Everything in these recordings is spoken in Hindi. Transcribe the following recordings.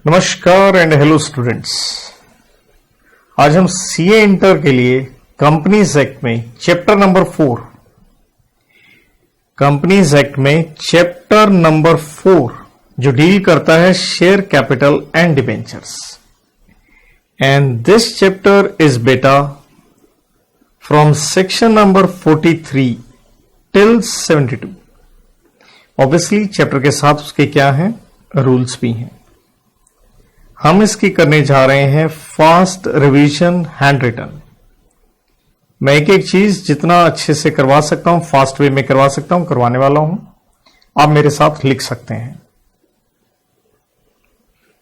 नमस्कार एंड हेलो स्टूडेंट्स। आज हम सीए इंटर के लिए कंपनीज एक्ट में चैप्टर नंबर 4 कंपनीज एक्ट में चैप्टर नंबर 4 जो डील करता है share capital and debentures, and this chapter is बेटा from section number 43 till 72। Obviously chapter के साथ उसके क्या हैं, रूल्स भी हैं। हम इसकी करने जा रहे हैं फास्ट रिवीजन हैंड रिटन। मैं एक एक चीज जितना अच्छे से करवा सकता हूं, फास्ट वे में करवा सकता हूं, करवाने वाला हूं। आप मेरे साथ लिख सकते हैं।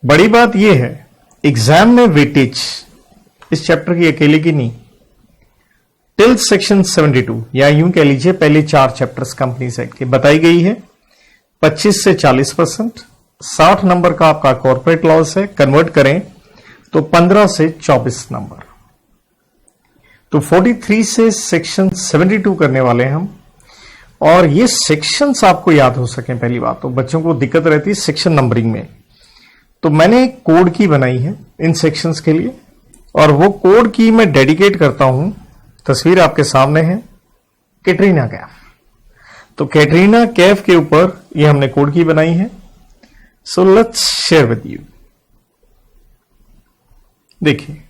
बड़ी बात यह है, एग्जाम में वेटेज इस चैप्टर की अकेले की नहीं, टिल सेक्शन 72 या यूं कह लीजिए पहले 4 चैप्टर्स कंपनीज एक्ट के बताई गई है। 25 से 40%, 60 नंबर का आपका कॉर्पोरेट लॉस है, कन्वर्ट करें तो 15 से 24 नंबर। तो 43 से सेक्शन 72 करने वाले हम, और ये सेक्शंस आपको याद हो सके। पहली बात तो बच्चों को दिक्कत रहती है सेक्शन नंबरिंग में, तो मैंने एक कोड की बनाई है इन सेक्शंस के लिए, और वो कोड की मैं डेडिकेट करता हूं। तस्वीर आपके सामने है, कैटरीना कैफ। तो कैटरीना कैफ के ऊपर ये हमने कोड की बनाई है। So let's share with you। देखिए,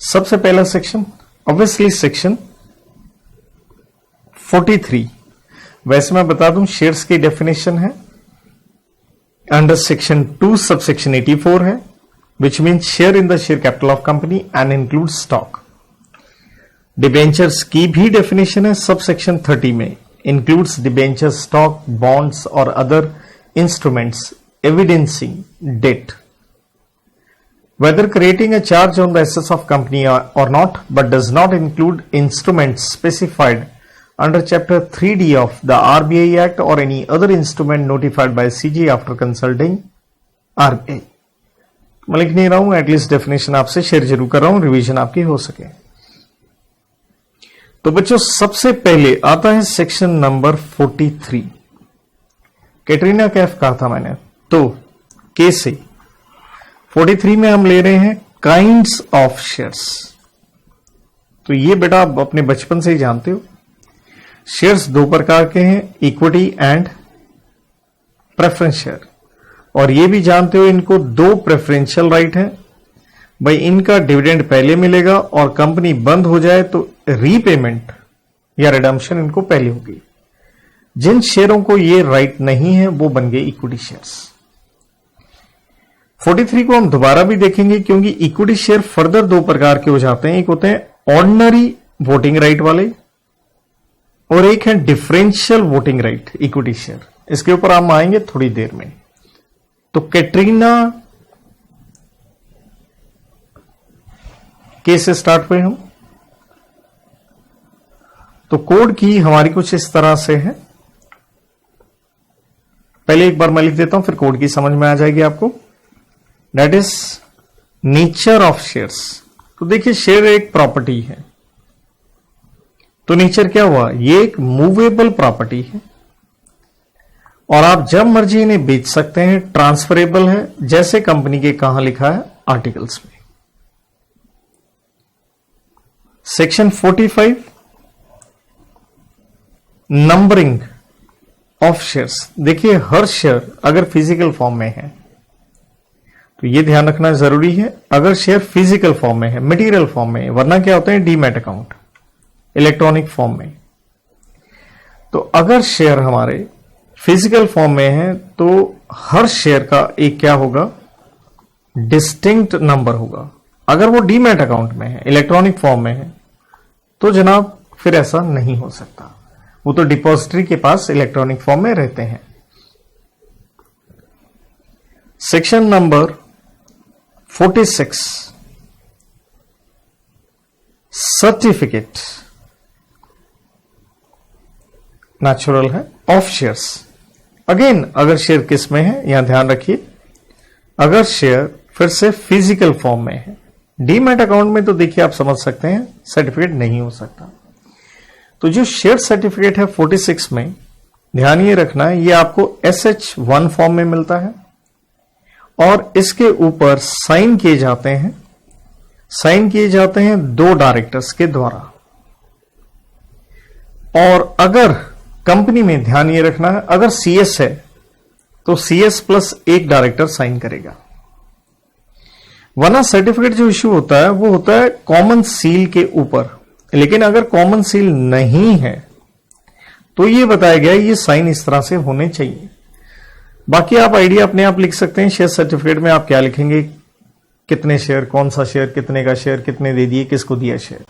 सबसे पहला सेक्शन ऑब्वियसली सेक्शन 43। वैसे मैं बता दूं शेयर्स की डेफिनेशन है अंडर सेक्शन 2 सबसेक्शन 84 है, which means share in the share capital of company and include stock. Debentures की भी डेफिनेशन है सबसेक्शन 30 में, includes debentures, stock, bonds or other instruments evidencing debt, whether creating a charge on the assets of company or not, but does not include instruments specified under chapter 3D of the RBI Act or any other instrument notified by CG after consulting RBI। मैं लिख नहीं रहा हूं, एटलीस्ट डेफिनेशन आपसे शेयर जरूर कर रहा हूं, रिवीजन आपकी हो सके। तो बच्चों सबसे पहले आता है सेक्शन नंबर 43। कैटरीना कैफ कहा था मैंने, तो के से 43 में हम ले रहे हैं काइंड्स ऑफ शेयर्स। तो ये बेटा आप अपने बचपन से ही जानते हो, शेयर्स 2 प्रकार के हैं, इक्विटी एंड प्रेफरेंस शेयर। और ये भी जानते हो इनको 2 प्रेफरेंशियल राइट है भाई, इनका डिविडेंड पहले मिलेगा और कंपनी बंद हो जाए तो रीपेमेंट या रिडम्पशन इनको पहले होगी। जिन शेयरों को ये राइट नहीं है वो बन गए इक्विटी शेयर्स। 43 को हम दोबारा भी देखेंगे, क्योंकि इक्विटी शेयर फर्दर 2 प्रकार के हो जाते हैं। एक होते हैं ऑर्डिनरी वोटिंग राइट वाले, और एक है differential voting right equity share. इसके ऊपर हम आएंगे थोड़ी देर में। तो कैटरीना के से स्टार्ट हुए हम। तो कोड की हमारी कुछ इस तरह से है। पहले एक बार मैं लिख देता हूं, फिर कोड की समझ में आ जाएगी आपको। That is nature of shares. तो देखिए, शेयर एक प्रॉपर्टी है, तो नेचर क्या हुआ, ये एक मूवेबल प्रॉपर्टी है और आप जब मर्जी इन्हें बेच सकते हैं। ट्रांसफरेबल है, जैसे कंपनी के कहां लिखा है आर्टिकल्स में। Section 45 numbering of shares. देखिए, हर शेयर अगर फिजिकल फॉर्म में है तो यह ध्यान रखना जरूरी है, अगर शेयर फिजिकल फॉर्म में है, मटेरियल फॉर्म में है, वरना क्या होते हैं डीमैट अकाउंट इलेक्ट्रॉनिक फॉर्म में। तो अगर शेयर हमारे फिजिकल फॉर्म में है तो हर शेयर का एक क्या होगा, डिस्टिंक्ट नंबर होगा। अगर वो डीमैट अकाउंट में है, इलेक्ट्रॉनिक फॉर्म में है, तो जनाब फिर ऐसा नहीं हो सकता। वो तो डिपॉजिटरी के पास इलेक्ट्रॉनिक फॉर्म में रहते हैं। सेक्शन नंबर 46 सर्टिफिकेट नेचुरल है ऑफ शेयर्स। अगेन अगर शेयर किस में है, यहां ध्यान रखिए, अगर शेयर फिर से फिजिकल फॉर्म में है, डीमैट अकाउंट में तो देखिए आप समझ सकते हैं सर्टिफिकेट नहीं हो सकता। तो जो शेयर सर्टिफिकेट है 46 में, ध्यान ये रखना है, ये आपको SH1 फॉर्म में मिलता है और इसके ऊपर साइन किए जाते हैं 2 डायरेक्टर्स के द्वारा। और अगर कंपनी में, ध्यान ये रखना है, अगर CS है तो CS प्लस 1 डायरेक्टर साइन करेगा। वरना सर्टिफिकेट जो इश्यू होता है वो होता है कॉमन सील के ऊपर, लेकिन अगर कॉमन सील नहीं है तो ये बताया गया ये साइन इस तरह से होने चाहिए। बाकी आप आइडिया अपने आप लिख सकते हैं। शेयर सर्टिफिकेट में आप क्या लिखेंगे, कितने शेयर, कौन सा शेयर, कितने का शेयर, कितने दे दिए, किसको दिया शेयर।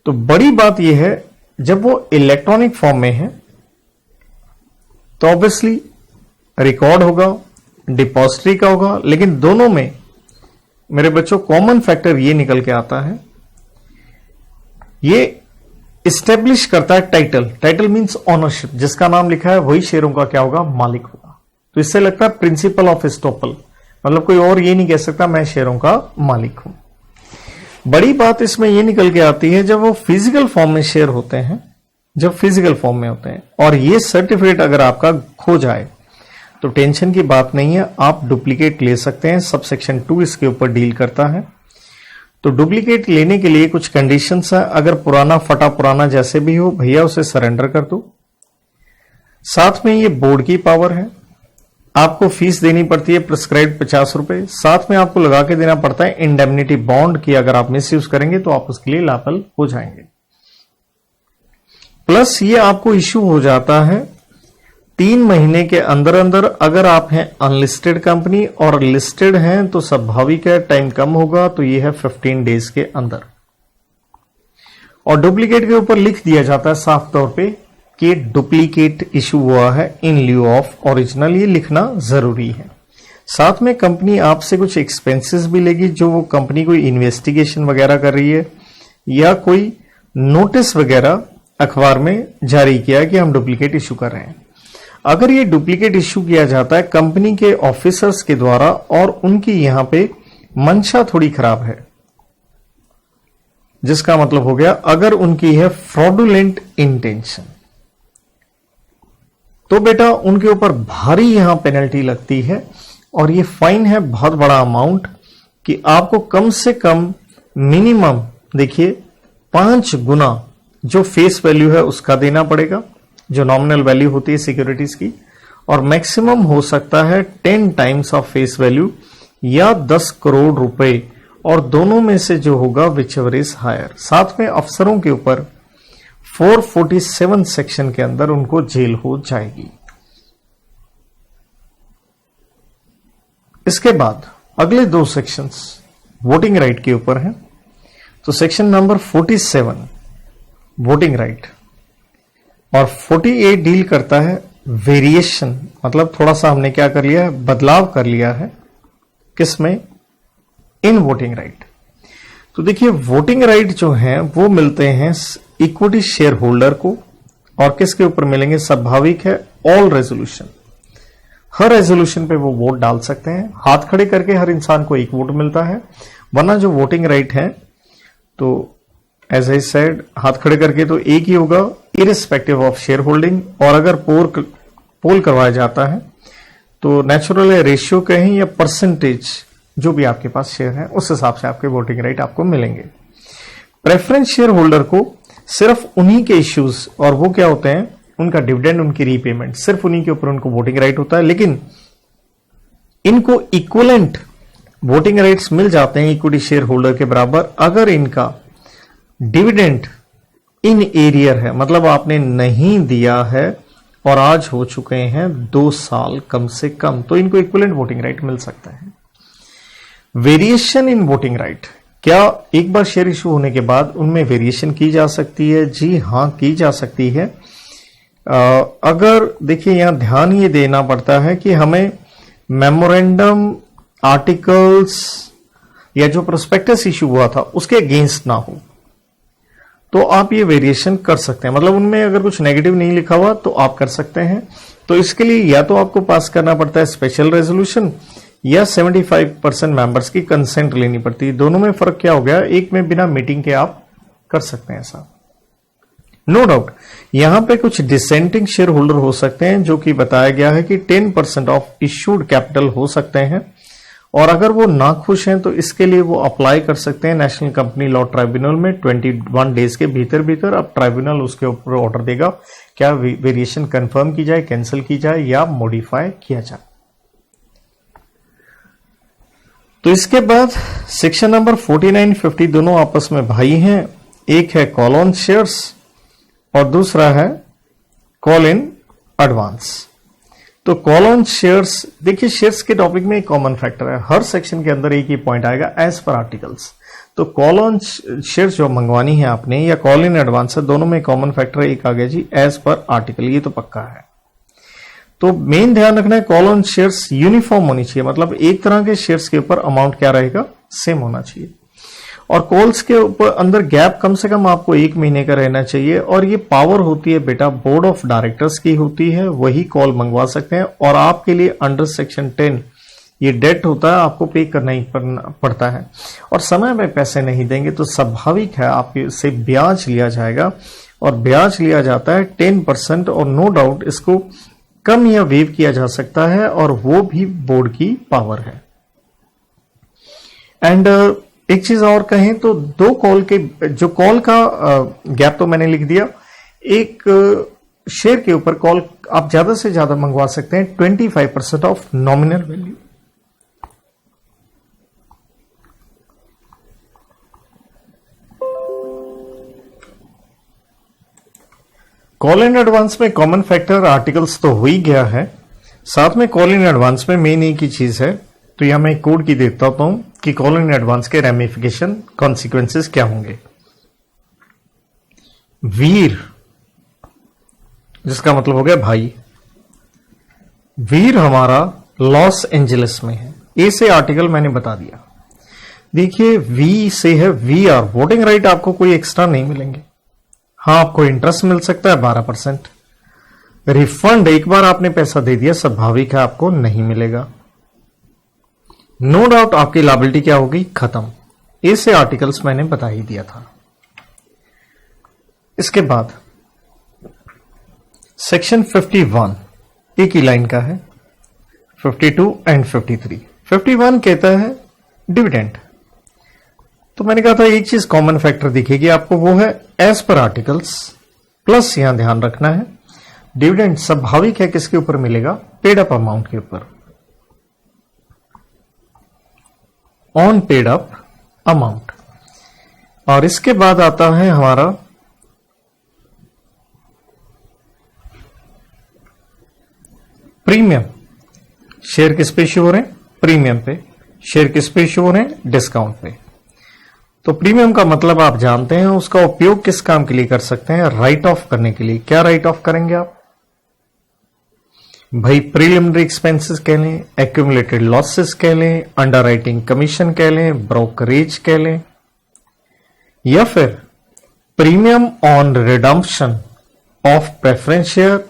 तो बड़ी बात यह है, जब वो इलेक्ट्रॉनिक फॉर्म में है तो ऑब्वियसली रिकॉर्ड होगा, डिपॉजिटरी का होगा, लेकिन दोनों में मेरे बच्चों कॉमन फैक्टर ये निकल के आता है, ये इस्टेब्लिश करता है टाइटल। टाइटल मींस ओनरशिप, जिसका नाम लिखा है वही शेयरों का क्या होगा, मालिक होगा। तो इससे लगता है प्रिंसिपल ऑफ एस्टॉपल, मतलब कोई और ये नहीं कह सकता मैं शेयरों का मालिक हूं। बड़ी बात इसमें ये निकल के आती है, जब वो फिजिकल फॉर्म में शेयर होते हैं, जब फिजिकल फॉर्म में होते हैं और ये सर्टिफिकेट अगर आपका खो जाए तो टेंशन की बात नहीं है, आप डुप्लीकेट ले सकते हैं। सब सेक्शन 2 इसके ऊपर डील करता है। तो डुप्लीकेट लेने के लिए कुछ कंडीशंस है, अगर पुराना फटा पुराना जैसे भी हो भैया उसे सरेंडर कर दो। साथ में ये बोर्ड की पावर है, आपको फीस देनी पड़ती है प्रिस्क्राइब्ड 50 रुपए, साथ में आपको लगा के देना पड़ता है इंडेमनिटी बॉन्ड की, अगर आप मिसयूज करेंगे तो आप उसके लिए लायबल हो जाएंगे। प्लस ये आपको इश्यू हो जाता है 3 महीने के अंदर अंदर। अगर आप हैं अनलिस्टेड कंपनी और लिस्टेड हैं तो स्वाभाविक है टाइम कम होगा, तो ये है 15 डेज के अंदर। और डुप्लीकेट के ऊपर लिख दिया जाता है साफ तौर पे कि डुप्लीकेट इशू हुआ है इन ल्यू ऑफ ओरिजिनल, ये लिखना जरूरी है। साथ में कंपनी आपसे कुछ एक्सपेंसेस भी लेगी, जो वो कंपनी कोई इन्वेस्टिगेशन वगैरह कर रही है या कोई नोटिस वगैरह अखबार में जारी किया कि हम डुप्लीकेट इशू कर रहे हैं। अगर ये डुप्लीकेट इश्यू किया जाता है कंपनी के ऑफिसर्स के द्वारा और उनकी यहां पे मंशा थोड़ी खराब है, जिसका मतलब हो गया अगर उनकी है फ्रॉडुलेंट इंटेंशन, तो बेटा उनके ऊपर भारी यहां पेनल्टी लगती है। और ये फाइन है बहुत बड़ा अमाउंट कि आपको कम से कम मिनिमम देखिए 5 गुना जो फेस वैल्यू है उसका देना पड़ेगा, जो नॉमिनल वैल्यू होती है सिक्योरिटीज की, और मैक्सिमम हो सकता है 10 टाइम्स ऑफ फेस वैल्यू या 10 करोड़ रुपए, और दोनों में से जो होगा विच एवर इज हायर। साथ में अफसरों के ऊपर 447 सेक्शन के अंदर उनको जेल हो जाएगी। इसके बाद अगले 2 सेक्शंस वोटिंग राइट के ऊपर हैं। तो सेक्शन नंबर 47 वोटिंग राइट और 48 डील करता है वेरिएशन, मतलब थोड़ा सा हमने क्या कर लिया है, बदलाव कर लिया है किसमें, इन वोटिंग राइट। तो देखिए वोटिंग राइट जो है वो मिलते हैं इक्विटी शेयर होल्डर को, और किसके ऊपर मिलेंगे, स्वाभाविक है ऑल रेजोल्यूशन, हर रेजोल्यूशन पे वो वोट डाल सकते हैं। हाथ खड़े करके हर इंसान को 1 वोट मिलता है, वरना जो वोटिंग राइट है तो एज आई सेड हाथ खड़े करके तो एक ही होगा इरिस्पेक्टिव ऑफ शेयर होल्डिंग, और अगर पोल करवाया जाता है तो नेचुरल रेशियो कहें या परसेंटेज जो भी आपके पास शेयर है उस हिसाब से आपके वोटिंग राइट आपको मिलेंगे। प्रेफरेंस शेयर होल्डर को सिर्फ उन्हीं के इश्यूज, और वो क्या होते हैं, उनका डिविडेंड, उनकी रीपेमेंट, सिर्फ उन्हीं के ऊपर उनको वोटिंग राइट होता है। लेकिन इनको इक्वलेंट वोटिंग राइट्स मिल जाते हैं इक्विटी शेयर होल्डर के बराबर अगर इनका डिविडेंड इन एरियर है, मतलब आपने नहीं दिया है और आज हो चुके हैं 2 साल कम से कम, तो इनको इक्विवेलेंट वोटिंग राइट मिल सकता है। वेरिएशन इन वोटिंग राइट, क्या एक बार शेयर इशू होने के बाद उनमें वेरिएशन की जा सकती है? जी हां, की जा सकती है। अगर देखिए यहां ध्यान ये देना पड़ता है कि हमें मेमोरेंडम, आर्टिकल्स या जो प्रोस्पेक्टस इशू हुआ था उसके अगेंस्ट ना हो, तो आप ये वेरिएशन कर सकते हैं। मतलब उनमें अगर कुछ नेगेटिव नहीं लिखा हुआ तो आप कर सकते हैं। तो इसके लिए या तो आपको पास करना पड़ता है स्पेशल रेजोल्यूशन या 75% मेंबर्स की कंसेंट लेनी पड़ती है। दोनों में फर्क क्या हो गया, एक में बिना मीटिंग के आप कर सकते हैं ऐसा। नो डाउट यहां पे कुछ डिसेंटिंग शेयर होल्डर हो सकते हैं, जो कि बताया गया है कि 10% ऑफ इश्यूड कैपिटल हो सकते हैं, और अगर वो ना खुश हैं तो इसके लिए वो अप्लाई कर सकते हैं नेशनल कंपनी लॉ ट्राइब्यूनल में 21 डेज के भीतर भीतर। अब ट्राइब्यूनल उसके ऊपर ऑर्डर देगा, क्या वेरिएशन कंफर्म की जाए, कैंसिल की जाए या मॉडिफाई किया जाए। तो इसके बाद सेक्शन नंबर 49, 50 दोनों आपस में भाई हैं। एक है कॉल ऑन शेयर्स और दूसरा है कॉल इन एडवांस। तो कॉल ऑन शेयर्स, देखिए शेयर्स के टॉपिक में एक कॉमन फैक्टर है, हर सेक्शन के अंदर एक ही पॉइंट आएगा, एज पर आर्टिकल्स। तो कॉल ऑन शेयर्स जो मंगवानी है आपने या कॉल इन एडवांस है, दोनों में कॉमन फैक्टर एक आ गया जी, एज पर आर्टिकल, ये तो पक्का है। तो मेन ध्यान रखना है कॉल ऑन शेयर्स यूनिफॉर्म होनी चाहिए, मतलब एक तरह के शेयर्स के ऊपर अमाउंट क्या रहेगा, सेम होना चाहिए। और कॉल्स के ऊपर अंदर गैप कम से कम आपको 1 महीने का रहना चाहिए, और ये पावर होती है बेटा बोर्ड ऑफ डायरेक्टर्स की होती है, वही कॉल मंगवा सकते हैं। और आपके लिए अंडर सेक्शन 10 ये डेट होता है, आपको पे करना ही पड़ता है, और समय में पैसे नहीं देंगे तो स्वाभाविक है आपके से ब्याज लिया जाएगा, और ब्याज लिया जाता है 10%, और नो डाउट इसको कम या वेव किया जा सकता है, और वो भी बोर्ड की पावर है। एंड एक चीज और कहें तो दो कॉल के जो कॉल का गैप तो मैंने लिख दिया, एक शेयर के ऊपर कॉल आप ज्यादा से ज्यादा मंगवा सकते हैं 25% of nominal value. Call in advance में कॉमन फैक्टर आर्टिकल्स तो हो ही गया है, साथ में कॉल इन एडवांस में मेन एक ही चीज है, तो यहां मैं कोड की देता हूं कि कॉल इन एडवांस के रेमिफिकेशन कॉन्सिक्वेंसेस क्या होंगे। वीर, जिसका मतलब हो गया भाई, वीर हमारा लॉस एंजलिस में है, ए से आर्टिकल मैंने बता दिया। देखिए वी से है वी आर, वोटिंग राइट आपको कोई एक्स्ट्रा नहीं मिलेंगे, हाँ आपको इंटरेस्ट मिल सकता है 12%। रिफंड एक बार आपने पैसा दे दिया, स्वाभाविक है आपको नहीं मिलेगा। नो डाउट आपकी लायबिलिटी क्या होगी, खत्म। ऐसे आर्टिकल्स मैंने बता ही दिया था। इसके बाद सेक्शन 51 एक ही लाइन का है, 52 एंड 53। 51 कहता है डिविडेंड, तो मैंने कहा था एक चीज कॉमन फैक्टर दिखेगी आपको, वो है एज पर आर्टिकल्स, प्लस यहां ध्यान रखना है डिविडेंड स्वाभाविक है किसके ऊपर मिलेगा, पेड अप अमाउंट के ऊपर, ऑन पेड अप अमाउंट। और इसके बाद आता है हमारा प्रीमियम। शेयर किस पे इश्यू हो रहे हैं, प्रीमियम पे। शेयर किस पे इश्यू हो रहे हैं, डिस्काउंट पे। तो प्रीमियम का मतलब आप जानते हैं, उसका उपयोग किस काम के लिए कर सकते हैं, राइट ऑफ करने के लिए। क्या राइट ऑफ करेंगे आप भाई, प्रीलिमिनरी एक्सपेंसेस कह लें, एक्यूमुलेटेड लॉसेस कह लें, अंडरराइटिंग कमीशन कह लें, ब्रोकरेज कह लें, या फिर premium on redemption of preference share,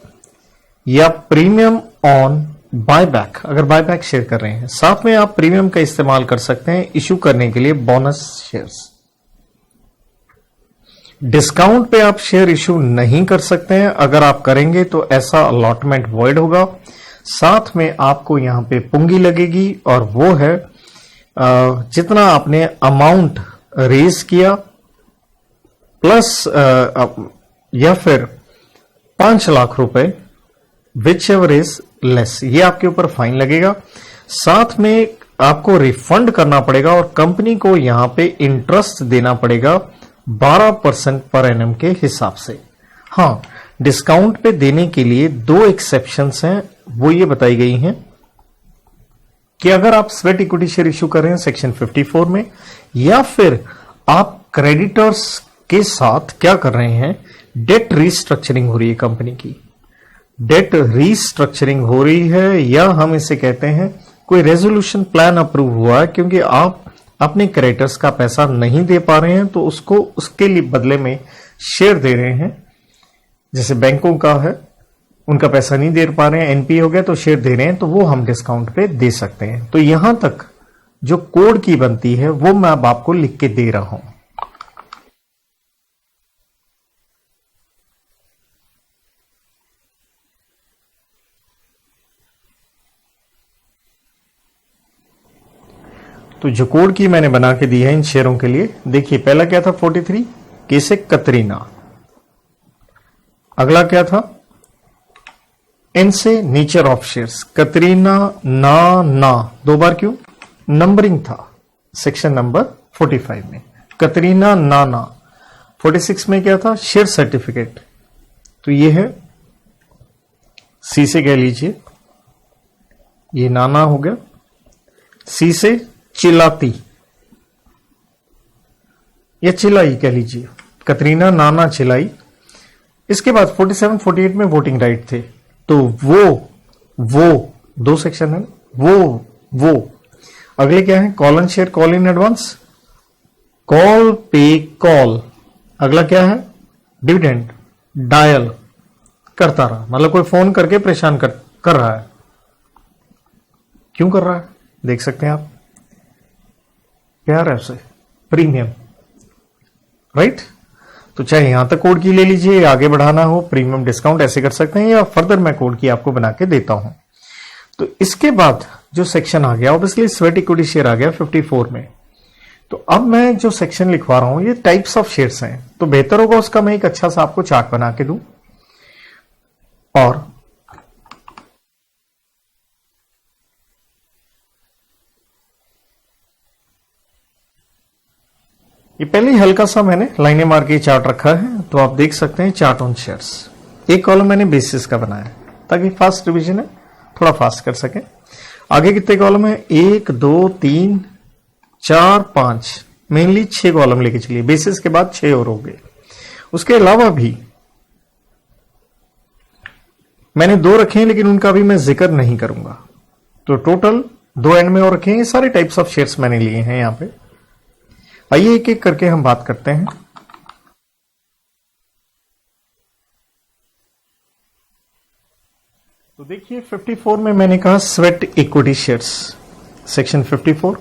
या प्रीमियम ऑन बायबैक, अगर बायबैक शेयर कर रहे हैं। साथ में आप प्रीमियम का इस्तेमाल कर सकते हैं इश्यू करने के लिए बोनस शेयर्स। डिस्काउंट पे आप शेयर इश्यू नहीं कर सकते हैं, अगर आप करेंगे तो ऐसा अलॉटमेंट वॉइड होगा। साथ में आपको यहां पे पुंगी लगेगी, और वो है जितना आपने अमाउंट रेज किया प्लस या फिर 5 लाख रुपए, विच एवर इज लेस, ये आपके ऊपर फाइन लगेगा। साथ में आपको रिफंड करना पड़ेगा, और कंपनी को यहां पे इंटरेस्ट देना पड़ेगा 12% पर एनम के हिसाब से। हाँ, डिस्काउंट पे देने के लिए 2 एक्सेप्शंस हैं, वो ये बताई गई हैं कि अगर आप स्वेट इक्विटी शेयर इश्यू कर रहे हैं सेक्शन 54 में, या फिर आप क्रेडिटर्स के साथ क्या कर रहे हैं, डेट रीस्ट्रक्चरिंग हो रही है, कंपनी की डेट रीस्ट्रक्चरिंग हो रही है, या हम इसे कहते हैं कोई रेजोल्यूशन प्लान अप्रूव हुआ है, क्योंकि आप अपने क्रेडिटर्स का पैसा नहीं दे पा रहे हैं, तो उसको उसके लिए बदले में शेयर दे रहे हैं। जैसे बैंकों का है, उनका पैसा नहीं दे पा रहे हैं, एनपी हो गया तो शेयर दे रहे हैं, तो वो हम डिस्काउंट पे दे सकते हैं। तो यहां तक जो कोड की बनती है वो मैं अब आपको लिख के दे रहा हूं। तो जो कोड की मैंने बना के दी है इन शेयरों के लिए, देखिए पहला क्या था 43, के से कतरीना, अगला क्या था एन से नेचर ऑफ शेयर्स, कतरीना ना 2 बार क्यों, नंबरिंग था सेक्शन नंबर 45 में, कतरीना ना 46 में क्या था शेयर सर्टिफिकेट, तो ये है सी से कह लीजिए, ये नाना हो गया, सी से चिल्लाती या चिल्लाई कह लीजिए, कतरीना नाना चिल्लाई। इसके बाद 47 48 में वोटिंग राइट थे, तो वो 2 सेक्शन है, वो अगले क्या है call and share, call in advance, call पे कॉल, अगला क्या है डिविडेंड, डायल करता रहा, मतलब कोई फोन करके परेशान कर रहा है, क्यों कर रहा है देख सकते हैं आप, प्यार है उसे, प्रीमियम, राइट। तो चाहे यहां तक कोड की ले लीजिए, आगे बढ़ाना हो प्रीमियम डिस्काउंट ऐसे कर सकते हैं, या फर्दर मैं कोड की आपको बना के देता हूं। तो इसके बाद जो सेक्शन आ गया ऑब्वियसली स्वेट इक्विटी शेयर आ गया 54 में। तो अब मैं जो सेक्शन लिखवा रहा हूं ये टाइप्स ऑफ शेयर्स हैं, तो बेहतर होगा उसका मैं एक अच्छा सा आपको चार्ट बना के दूं, और ये पहले ही हल्का सा मैंने लाइनें मार के चार्ट रखा है, तो आप देख सकते हैं चार्ट ऑन शेयर्स। एक कॉलम मैंने बेसिस का बनाया है ताकि फास्ट रिवीजन है, थोड़ा फास्ट कर सके। आगे कितने कॉलम है 1 2 3 4 5, मेनली 6 कॉलम लेके चलिए, बेसिस के बाद 6 और हो गए। उसके अलावा भी मैंने 2 रखे हैं लेकिन उनका भी मैं जिक्र नहीं करूंगा, तो टोटल 2 एंड में और रखे हैं। ये सारे टाइप्स ऑफ शेयर्स मैंने लिए हैं यहां पे। आइए एक एक करके हम बात करते हैं। तो देखिए 54 में मैंने कहा sweat equity shares, section 54।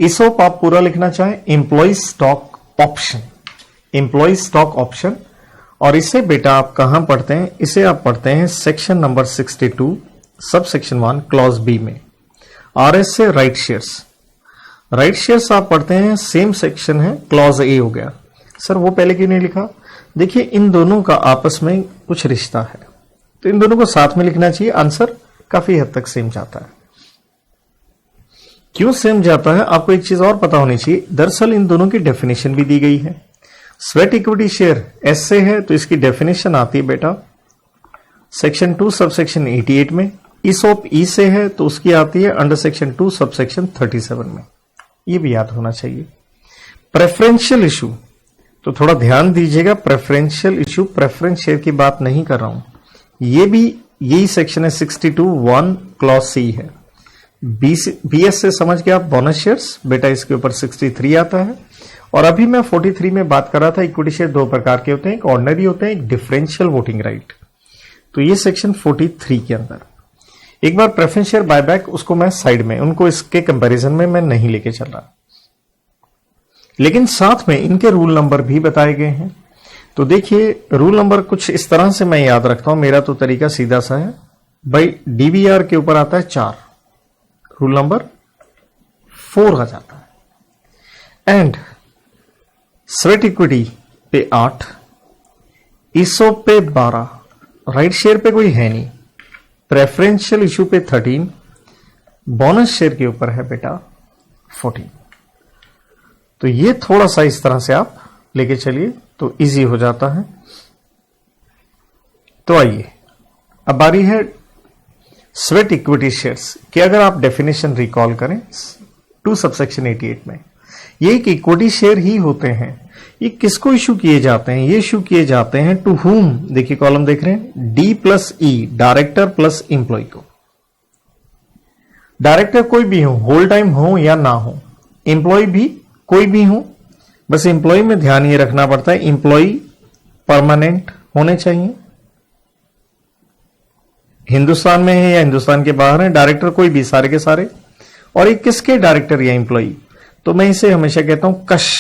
ESOP आप पूरा लिखना चाहें employ stock option, employ stock option, और इसे बेटा आप कहां पढ़ते हैं, इसे आप पढ़ते हैं section number 62 sub section 1 clause B में। आरएस से राइट शेयर्स, राइट शेयर्स आप पढ़ते हैं सेम सेक्शन है, क्लॉज ए हो गया। सर वो पहले क्यों नहीं लिखा, देखिए इन दोनों का आपस में कुछ रिश्ता है, तो इन दोनों को साथ में लिखना चाहिए, आंसर काफी हद तक सेम जाता है। क्यों सेम जाता है आपको एक चीज और पता होनी चाहिए, दरअसल इन दोनों की डेफिनेशन भी दी गई है। स्वेट इक्विटी शेयर एस से है तो इसकी डेफिनेशन आती है बेटा सेक्शन 2 सब सेक्शन 88 में। इसोप ई से है तो उसकी आती है अंडर सेक्शन 2 सब सेक्शन 37 में, ये भी याद होना चाहिए। प्रेफरेंशियल इशू, तो थोड़ा ध्यान दीजिएगा, प्रेफरेंशियल इशू प्रेफरेंस शेयर की बात नहीं कर रहा हूं, ये भी यही सेक्शन है 62(1) क्लॉज सी है। बीएस से समझ के आप बोनस शेयर्स, बेटा इसके ऊपर 63 आता है। और अभी मैं 43 में बात कर रहा था इक्विटी शेयर 2 प्रकार के होते हैं, एक ऑर्डिनरी होते हैं, एक डिफरेंशियल वोटिंग राइट, तो ये सेक्शन 43 के अंदर। एक बार प्रेफरेंस शेयर बायबैक उसको मैं साइड में, उनको इसके कंपैरिजन में मैं नहीं लेके चल रहा, लेकिन साथ में इनके रूल नंबर भी बताए गए हैं। तो देखिए रूल नंबर कुछ इस तरह से मैं याद रखता हूं, मेरा तो तरीका सीधा सा है भाई, डीवीआर के ऊपर आता है 4, रूल नंबर 4 आ जाता है, एंड स्वेट इक्विटी पे 8, इसोप पे 12, राइट शेयर पे कोई है नहीं, प्रेफरेंशियल इशू पे 13, बोनस शेयर के ऊपर है बेटा 14। तो ये थोड़ा सा इस तरह से आप लेके चलिए तो इजी हो जाता है। तो आइए अब बारी है स्वेट इक्विटी शेयर्स की। अगर आप डेफिनेशन रिकॉल करें 2 सबसेक्शन 88 में, ये एक इक्विटी शेयर ही होते हैं। ये किसको इशू किए जाते हैं, ये इशू किए जाते हैं टू हुम, देखिए कॉलम देख रहे हैं डी प्लस ई, डायरेक्टर प्लस इंप्लॉय को। डायरेक्टर कोई भी हो, होल टाइम हो या ना हो, इंप्लॉय भी कोई भी हो, बस इंप्लॉय में ध्यान ये रखना पड़ता है इंप्लॉय परमानेंट होने चाहिए, हिंदुस्तान में है या हिंदुस्तान के बाहर है, डायरेक्टर कोई भी, सारे के सारे। और ये किसके डायरेक्टर या इंप्लॉय, तो मैं इसे हमेशा कहता हूं कश।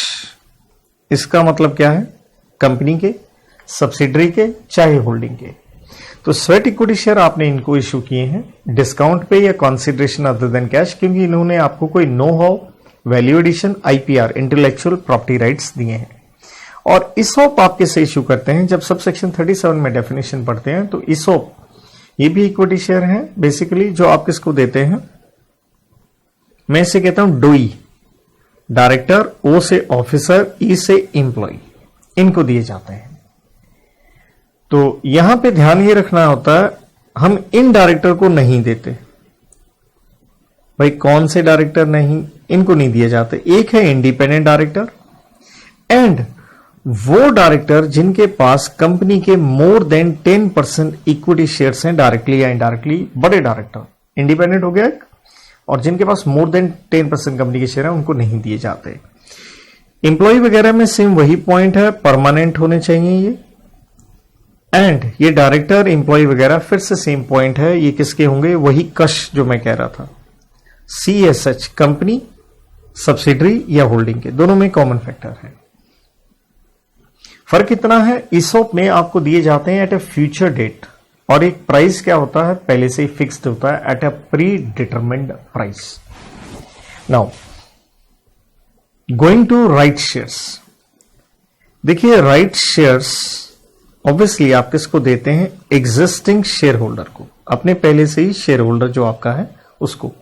इसका मतलब क्या है, कंपनी के, सब्सिडरी के, चाहे होल्डिंग के। तो स्वेट इक्विटी शेयर आपने इनको इशू किए हैं डिस्काउंट पे या कंसीडरेशन अदर देन कैश, क्योंकि इन्होंने आपको कोई know how value addition, IPR, intellectual property rights दिए हैं। और ईसोप आप किसे इश्यू करते हैं? जब सब सेक्शन 37 में डेफिनेशन पढ़ते हैं तो ईसोप ये भी इक्विटी शेयर है बेसिकली, जो आप किसको देते हैं? मैं इसे कहता हूं डोई, डायरेक्टर, ओ से ऑफिसर, ई से एम्प्लॉय, इनको दिए जाते हैं। तो यहां पे ध्यान ये रखना होता है, हम इन डायरेक्टर को नहीं देते। भाई कौन से डायरेक्टर नहीं? इनको नहीं दिए जाते। एक है इंडिपेंडेंट डायरेक्टर एंड वो डायरेक्टर जिनके पास कंपनी के मोर देन 10% इक्विटी शेयर्स हैं, डायरेक्टली या इनडायरेक्टली, बड़े डायरेक्टर। इंडिपेंडेंट हो गया एक, और जिनके पास मोर देन 10% कंपनी के शेयर हैं उनको नहीं दिए जाते। एम्प्लॉय वगैरह में सेम वही पॉइंट है, परमानेंट होने चाहिए ये। एंड ये डायरेक्टर, एम्प्लॉय वगैरह फिर से सेम पॉइंट है, ये किसके होंगे? वही कश जो मैं कह रहा था, CSH, कंपनी, सब्सिडरी या होल्डिंग के, दोनों में कॉमन फैक्टर है। फर्क इतना है, ईसोप में आपको दिए जाते हैं एट ए फ्यूचर डेट, और एक प्राइस क्या होता है? पहले से ही फिक्स्ड होता है, at a predetermined price. Now going to right shares. देखिए राइट शेयर्स ऑब्वियसली आप किसको देते हैं? एग्जिस्टिंग शेयर होल्डर को, अपने पहले से ही शेयर होल्डर जो आपका है उसको।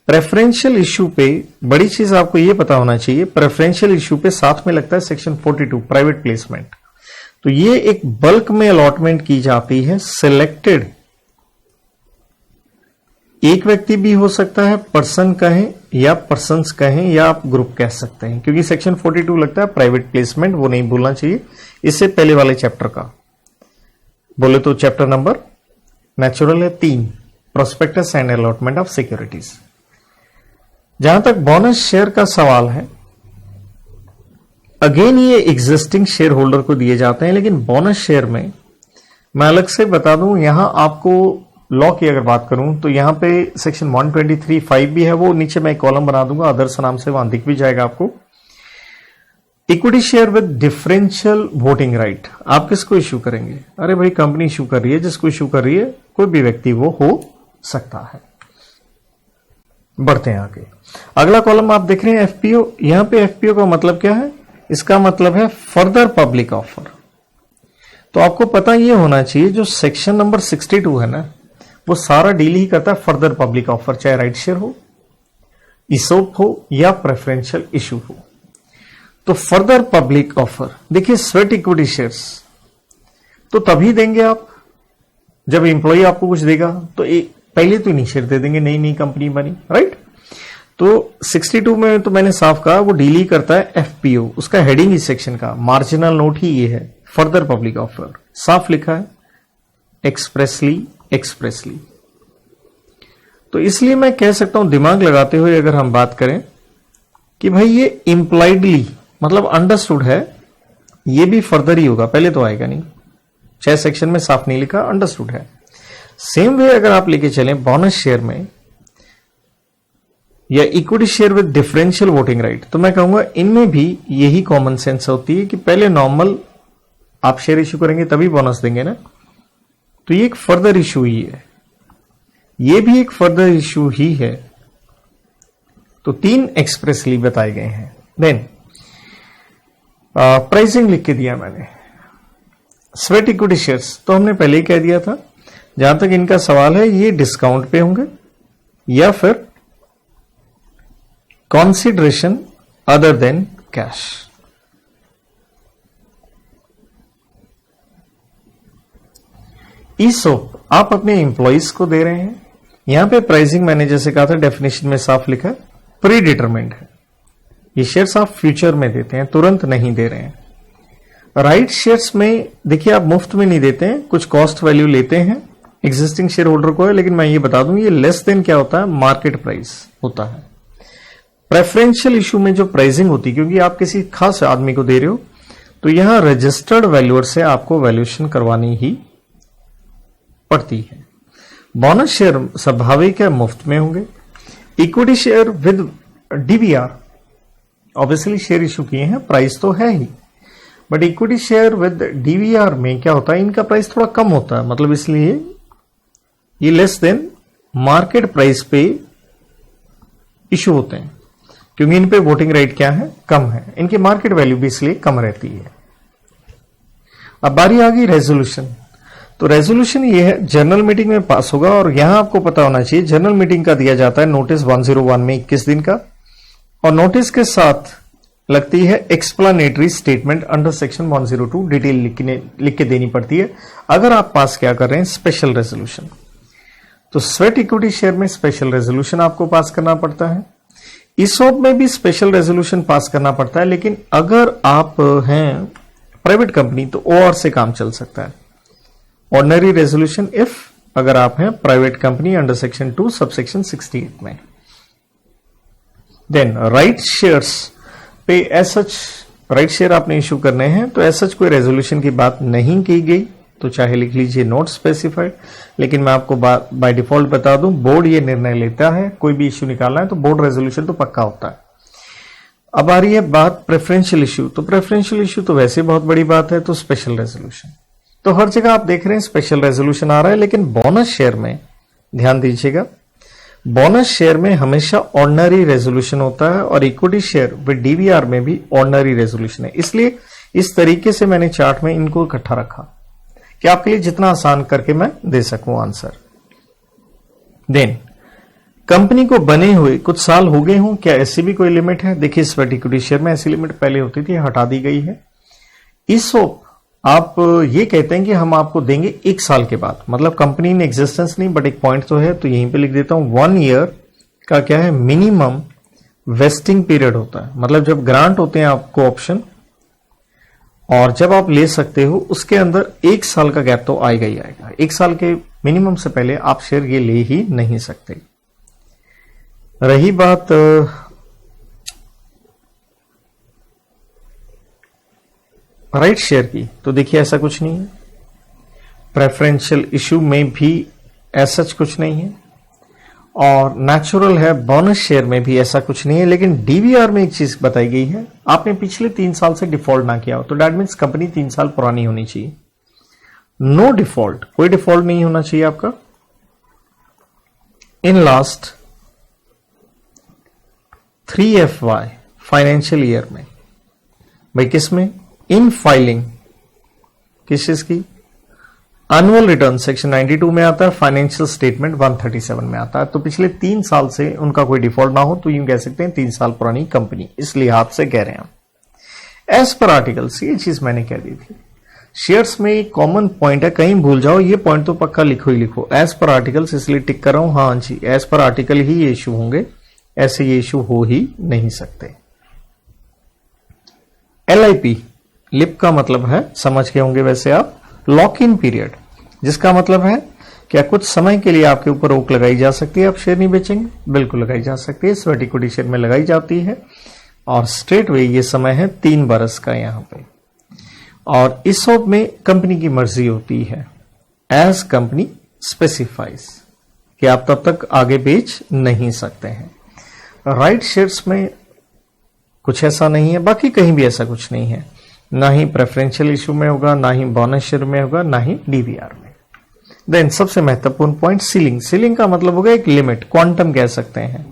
प्रेफरेंशियल इश्यू पे बड़ी चीज आपको यह पता होना चाहिए, प्रेफरेंशियल इश्यू पे साथ में लगता है सेक्शन 42 प्राइवेट प्लेसमेंट। तो ये एक बल्क में अलॉटमेंट की जाती है, सिलेक्टेड एक व्यक्ति भी हो सकता है, पर्सन कहें या पर्संस कहें या आप ग्रुप कह सकते हैं, क्योंकि सेक्शन 42 लगता है प्राइवेट प्लेसमेंट, वो नहीं भूलना चाहिए। इससे पहले वाले चैप्टर का बोले तो चैप्टर नंबर नेचुरल है 3, prospectus and allotment of securities. जहां तक बोनस शेयर का सवाल है, अगेन ये एग्जिस्टिंग शेयर होल्डर को दिए जाते हैं, लेकिन बोनस शेयर में मैं अलग से बता दूं, यहां आपको लॉ की अगर बात करूं तो यहां पे सेक्शन 123(5) भी है, वो नीचे मैं एक कॉलम बना दूंगा अदर्स नाम से, वहां दिख भी जाएगा आपको। Equity share with differential voting right आप किसको इश्यू करेंगे? अरे भाई कंपनी इश्यू कर रही है, जिसको इश्यू कर रही है कोई भी व्यक्ति वो हो सकता है। बढ़ते हैं आगे। अगला कॉलम आप देख रहे हैं एफपीओ। यहां पे एफपीओ का मतलब क्या है? इसका मतलब है फर्दर पब्लिक ऑफर। तो आपको पता यह होना चाहिए, जो सेक्शन नंबर 62 है ना, वो सारा डील ही करता है फर्दर पब्लिक ऑफर, चाहे राइट शेयर हो, ईसोप हो या प्रेफरेंशियल इश्यू हो। तो फर्दर पब्लिक ऑफर, देखिए स्वेट इक्विटी शेयर्स तो तभी देंगे आप जब एम्प्लॉय आपको कुछ देगा, तो पहले तो नहीं शेयर दे देंगे, नई नई कंपनी बनी, राइट। तो 62 में तो मैंने साफ कहा वो डील ही करता है एफपीओ, उसका हेडिंग इस सेक्शन का मार्जिनल नोट ही ये है, फर्दर पब्लिक ऑफर, साफ लिखा है एक्सप्रेसली। तो इसलिए मैं कह सकता हूं दिमाग लगाते हुए अगर हम बात करें कि भाई ये इंप्लाइडली मतलब अंडरस्टूड है, ये भी फर्दर ही होगा, पहले तो आएगा नहीं, चाहे सेक्शन में साफ नहीं लिखा, अंडरस्टूड है। सेम वे अगर आप लेके चलें बोनस शेयर में या equity share with differential voting right, तो मैं कहूंगा इनमें भी यही कॉमन सेंस होती है कि पहले नॉर्मल आप शेयर इश्यू करेंगे तभी बोनस देंगे ना, तो ये एक फर्दर इश्यू ही है, ये भी एक फर्दर इश्यू ही है। तो 3 एक्सप्रेसली बताए गए हैं। देन प्राइसिंग लिख के दिया मैंने। स्वेट इक्विटी शेयर्स तो हमने पहले ही कह दिया था, जहां तक इनका सवाल है ये डिस्काउंट पे होंगे या फिर कंसीडरेशन अदर देन कैश। ईसोप आप अपने एम्प्लॉइज को दे रहे हैं, यहां पे प्राइसिंग मैंने जैसे कहा था डेफिनेशन में साफ लिखा है प्री डिटरमिन्ड है, ये शेयर्स आप फ्यूचर में देते हैं, तुरंत नहीं दे रहे हैं। राइट शेयर्स में देखिए आप मुफ्त में नहीं देते हैं, कुछ कॉस्ट वैल्यू लेते हैं, एग्जिस्टिंग शेयर होल्डर को है, लेकिन मैं ये बता दूं ये लेस देन क्या होता है, मार्केट प्राइस होता है। प्रेफरेंशियल इशू में जो प्राइसिंग होती है, क्योंकि आप किसी खास आदमी को दे रहे हो, तो यहां रजिस्टर्ड वैल्यूअर से आपको वैल्यूएशन करवानी ही पड़ती है। बोनस शेयर स्वाभाविक है मुफ्त में होंगे। Equity share with DVR obviously share issue किए हैं, प्राइस तो है ही, but equity share with DVR में क्या होता है, इनका प्राइस थोड़ा कम होता है, मतलब इसलिए ये लेस देन मार्केट प्राइस पे इशू होते हैं। क्योंकि इन पे वोटिंग राइट क्या है, कम है, इनकी मार्केट वैल्यू भी इसलिए कम रहती है। अब बारी आ गई रेजोल्यूशन। तो रेजोल्यूशन ये है, जनरल मीटिंग में पास होगा, और यहां आपको पता होना चाहिए जनरल मीटिंग का दिया जाता है नोटिस 101 में 21 दिन का, और नोटिस के साथ लगती है explanatory statement under section 102, detail लिख के देनी पड़ती है अगर आप पास क्या कर रहे हैं, स्पेशल रेजोल्यूशन। तो स्वेट इक्विटी शेयर में स्पेशल रेजोल्यूशन आपको पास करना पड़ता है, ईसॉप में भी स्पेशल रेजोल्यूशन पास करना पड़ता है, लेकिन अगर आप हैं प्राइवेट कंपनी तो ओआर से काम चल सकता है, ऑर्डिनरी रेजोल्यूशन इफ अगर आप हैं private company under section 2 subsection 68 में। देन राइट शेयर्स पे एज सच राइट शेयर आपने इश्यू करने हैं, तो एज सच कोई रेजोल्यूशन की बात नहीं की गई, तो चाहे लिख लीजिए नॉट स्पेसिफाइड, लेकिन मैं आपको बाय डिफॉल्ट बता दूं बोर्ड ये निर्णय लेता है, कोई भी इश्यू निकालना है तो बोर्ड रेजोल्यूशन तो पक्का होता है। अब आ रही है बात प्रेफरेंशियल इश्यू। तो प्रेफरेंशियल इश्यू तो वैसे बहुत बड़ी बात है, तो स्पेशल रेजोल्यूशन। तो हर जगह आप देख रहे हैं स्पेशल रेजोल्यूशन आ रहा है, लेकिन बोनस शेयर में ध्यान दीजिएगा, बोनस शेयर में हमेशा ऑर्डिनरी रेजोल्यूशन होता है, और इक्विटी शेयर विद डीवीआर में भी ऑर्डिनरी रेजोल्यूशन है। इसलिए इस तरीके से मैंने चार्ट में इनको इकट्ठा रखा कि आपके लिए जितना आसान करके मैं दे सकूं आंसर। देन कंपनी को बने हुए कुछ साल हो गए हों, क्या ऐसी भी कोई लिमिट है? देखिए स्वेट इक्विटी शेयर में ऐसी लिमिट पहले होती थी, हटा दी गई है। ईसोप आप ये कहते हैं कि हम आपको देंगे 1 साल के बाद, मतलब कंपनी इन एग्जिस्टेंस नहीं, बट एक पॉइंट तो है, तो यहीं पे लिख देता हूं 1 ईयर का क्या है, मिनिमम वेस्टिंग पीरियड होता है। मतलब जब ग्रांट होते हैं आपको ऑप्शन, और जब आप ले सकते हो उसके अंदर 1 साल का गैप तो आएगा ही आएगा। 1 साल के मिनिमम से पहले आप शेयर ये ले ही नहीं सकते। रही बात राइट शेयर की, तो देखिए ऐसा कुछ नहीं है, प्रेफरेंशियल इश्यू में भी ऐसा कुछ नहीं है, और नेचुरल है बोनस शेयर में भी ऐसा कुछ नहीं है। लेकिन डीवीआर में एक चीज बताई गई है, आपने पिछले 3 साल से डिफॉल्ट ना किया हो, तो दैट मीन्स कंपनी 3 साल पुरानी होनी चाहिए। नो डिफॉल्ट, कोई डिफॉल्ट नहीं होना चाहिए आपका in last 3FY financial year में। भाई किसमें? इन फाइलिंग किस चीज की? एनुअल रिटर्न सेक्शन 92 में आता है, फाइनेंशियल स्टेटमेंट 137 में आता है। तो पिछले 3 साल से उनका कोई डिफॉल्ट ना हो, तो यूं कह सकते हैं 3 साल पुरानी कंपनी, इस लिहाज से कह रहे हैं। एज पर आर्टिकल्स, ये चीज मैंने कह दी थी, शेयर्स में एक कॉमन पॉइंट है, कहीं भूल जाओ ये पॉइंट तो पक्का लिखो ही लिखो। एज पर आर्टिकल्स इसलिए टिक कर रहा हूं, हाँ जी एज पर आर्टिकल ही ये इश्यू होंगे, ऐसे ये इश्यू हो ही नहीं सकते। LIP, लिप का मतलब है, समझ के होंगे वैसे आप, लॉक इन पीरियड, जिसका मतलब है क्या कुछ समय के लिए आपके ऊपर रोक लगाई जा सकती है, आप शेयर नहीं बेचेंगे, बिल्कुल लगाई जा सकती है, स्वेट इक्विटी शेयर में लगाई जाती है, और स्ट्रेट वे ये समय है 3 बरस का यहां पे। और ईसॉप में कंपनी की मर्जी होती है, एज कंपनी स्पेसिफाइज, कि आप तब तक आगे बेच नहीं सकते हैं। राइट शेयर्स में कुछ ऐसा नहीं है, बाकी कहीं भी ऐसा कुछ नहीं है, ना ही प्रेफरेंशियल इशू में होगा, ना ही बोनस शेयर में होगा, ना ही डीवीआर में। देन सबसे महत्वपूर्ण पॉइंट सीलिंग। सीलिंग का मतलब होगा एक लिमिट, क्वांटम कह सकते हैं,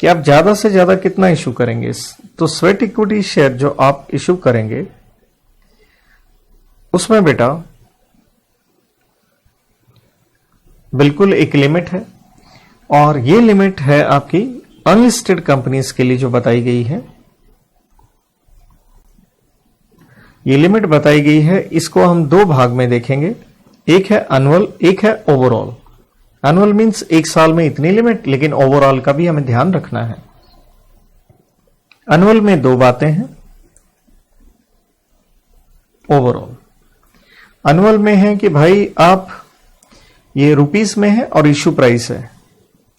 कि आप ज्यादा से ज्यादा कितना इशू करेंगे। तो स्वेट इक्विटी शेयर जो आप इशू करेंगे उसमें बेटा बिल्कुल एक लिमिट है, और ये लिमिट है आपकी अनलिस्टेड कंपनीज के लिए जो बताई गई है। ये लिमिट बताई गई है, इसको हम 2 भाग में देखेंगे, एक है एनुअल, एक है ओवरऑल। एनुअल मींस 1 साल में इतनी लिमिट, लेकिन ओवरऑल का भी हमें ध्यान रखना है। एनुअल में 2 बातें हैं, ओवरऑल। एनुअल में है कि भाई आप ये रुपीस में है और इश्यू प्राइस है,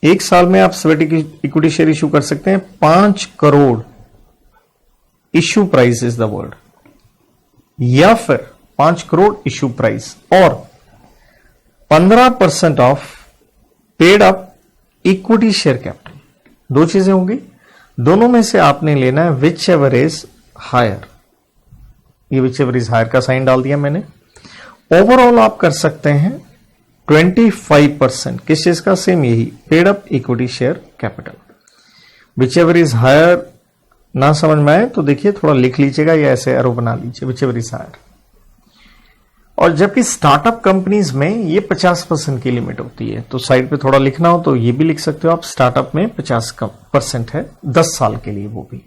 1 साल में आप स्वेट इक्विटी शेयर इश्यू कर सकते हैं 5 crore, issue price is the word, या फिर 5 करोड़ इश्यू प्राइस, और 15% of paid up equity share capital. 2 चीजें होंगी, दोनों में से आपने लेना है विच एवर इज हायर। ये विच एवर इज हायर का साइन डाल दिया मैंने। ओवरऑल आप कर सकते हैं 25%, किस चीज का? सेम यही, paid up equity share capital. Whichever is higher ना समझ में आए तो देखिए थोड़ा लिख लीजिएगा या ऐसे एरो बना लीजिए, विचेवर इज हायर। और जबकि स्टार्टअप कंपनीज में ये 50% की लिमिट होती है, तो साइड पे थोड़ा लिखना हो तो ये भी लिख सकते हो आप, स्टार्टअप में 50% है 10 साल के लिए, वो भी।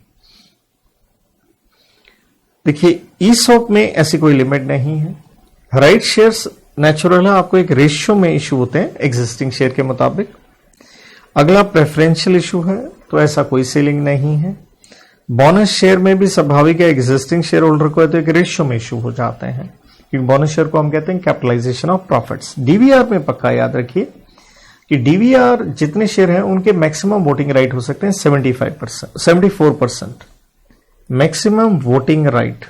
देखिए ईसॉप में ऐसी कोई लिमिट नहीं है। राइट शेयर्स नेचुरल है, आपको एक रेशियो में इशू होते हैं एग्जिस्टिंग शेयर के मुताबिक। अगला प्रेफरेंशियल इशू है, तो ऐसा कोई सीलिंग नहीं है। बोनस शेयर में भी स्वाभाविक है, एग्जिस्टिंग शेयर होल्डर को है तो एक रेशियो में इशू हो जाते हैं, क्योंकि बोनस शेयर को हम कहते हैं कैपिटलाइजेशन ऑफ प्रॉफिट्स। डीवीआर में पक्का याद रखिए कि डीवीआर जितने शेयर हैं उनके मैक्सिमम वोटिंग राइट हो सकते हैं 74%। Maximum voting right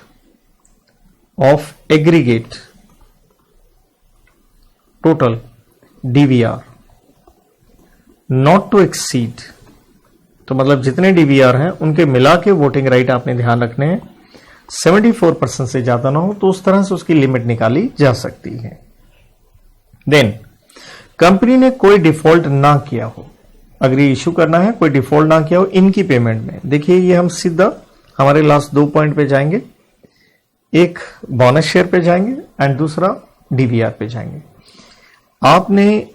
of aggregate total DVR not to exceed, तो मतलब जितने डीवीआर हैं उनके मिला के वोटिंग राइट आपने ध्यान रखने हैं 74% से ज्यादा ना हो, तो उस तरह से उसकी लिमिट निकाली जा सकती है। देन कंपनी ने कोई डिफॉल्ट ना किया हो, अगर ये इश्यू करना है कोई डिफॉल्ट ना किया हो इनकी पेमेंट में। देखिए ये हम सीधा हमारे लास्ट 2 पॉइंट पे जाएंगे, एक बोनस शेयर पे जाएंगे एंड दूसरा डीवीआर पे जाएंगे। आपने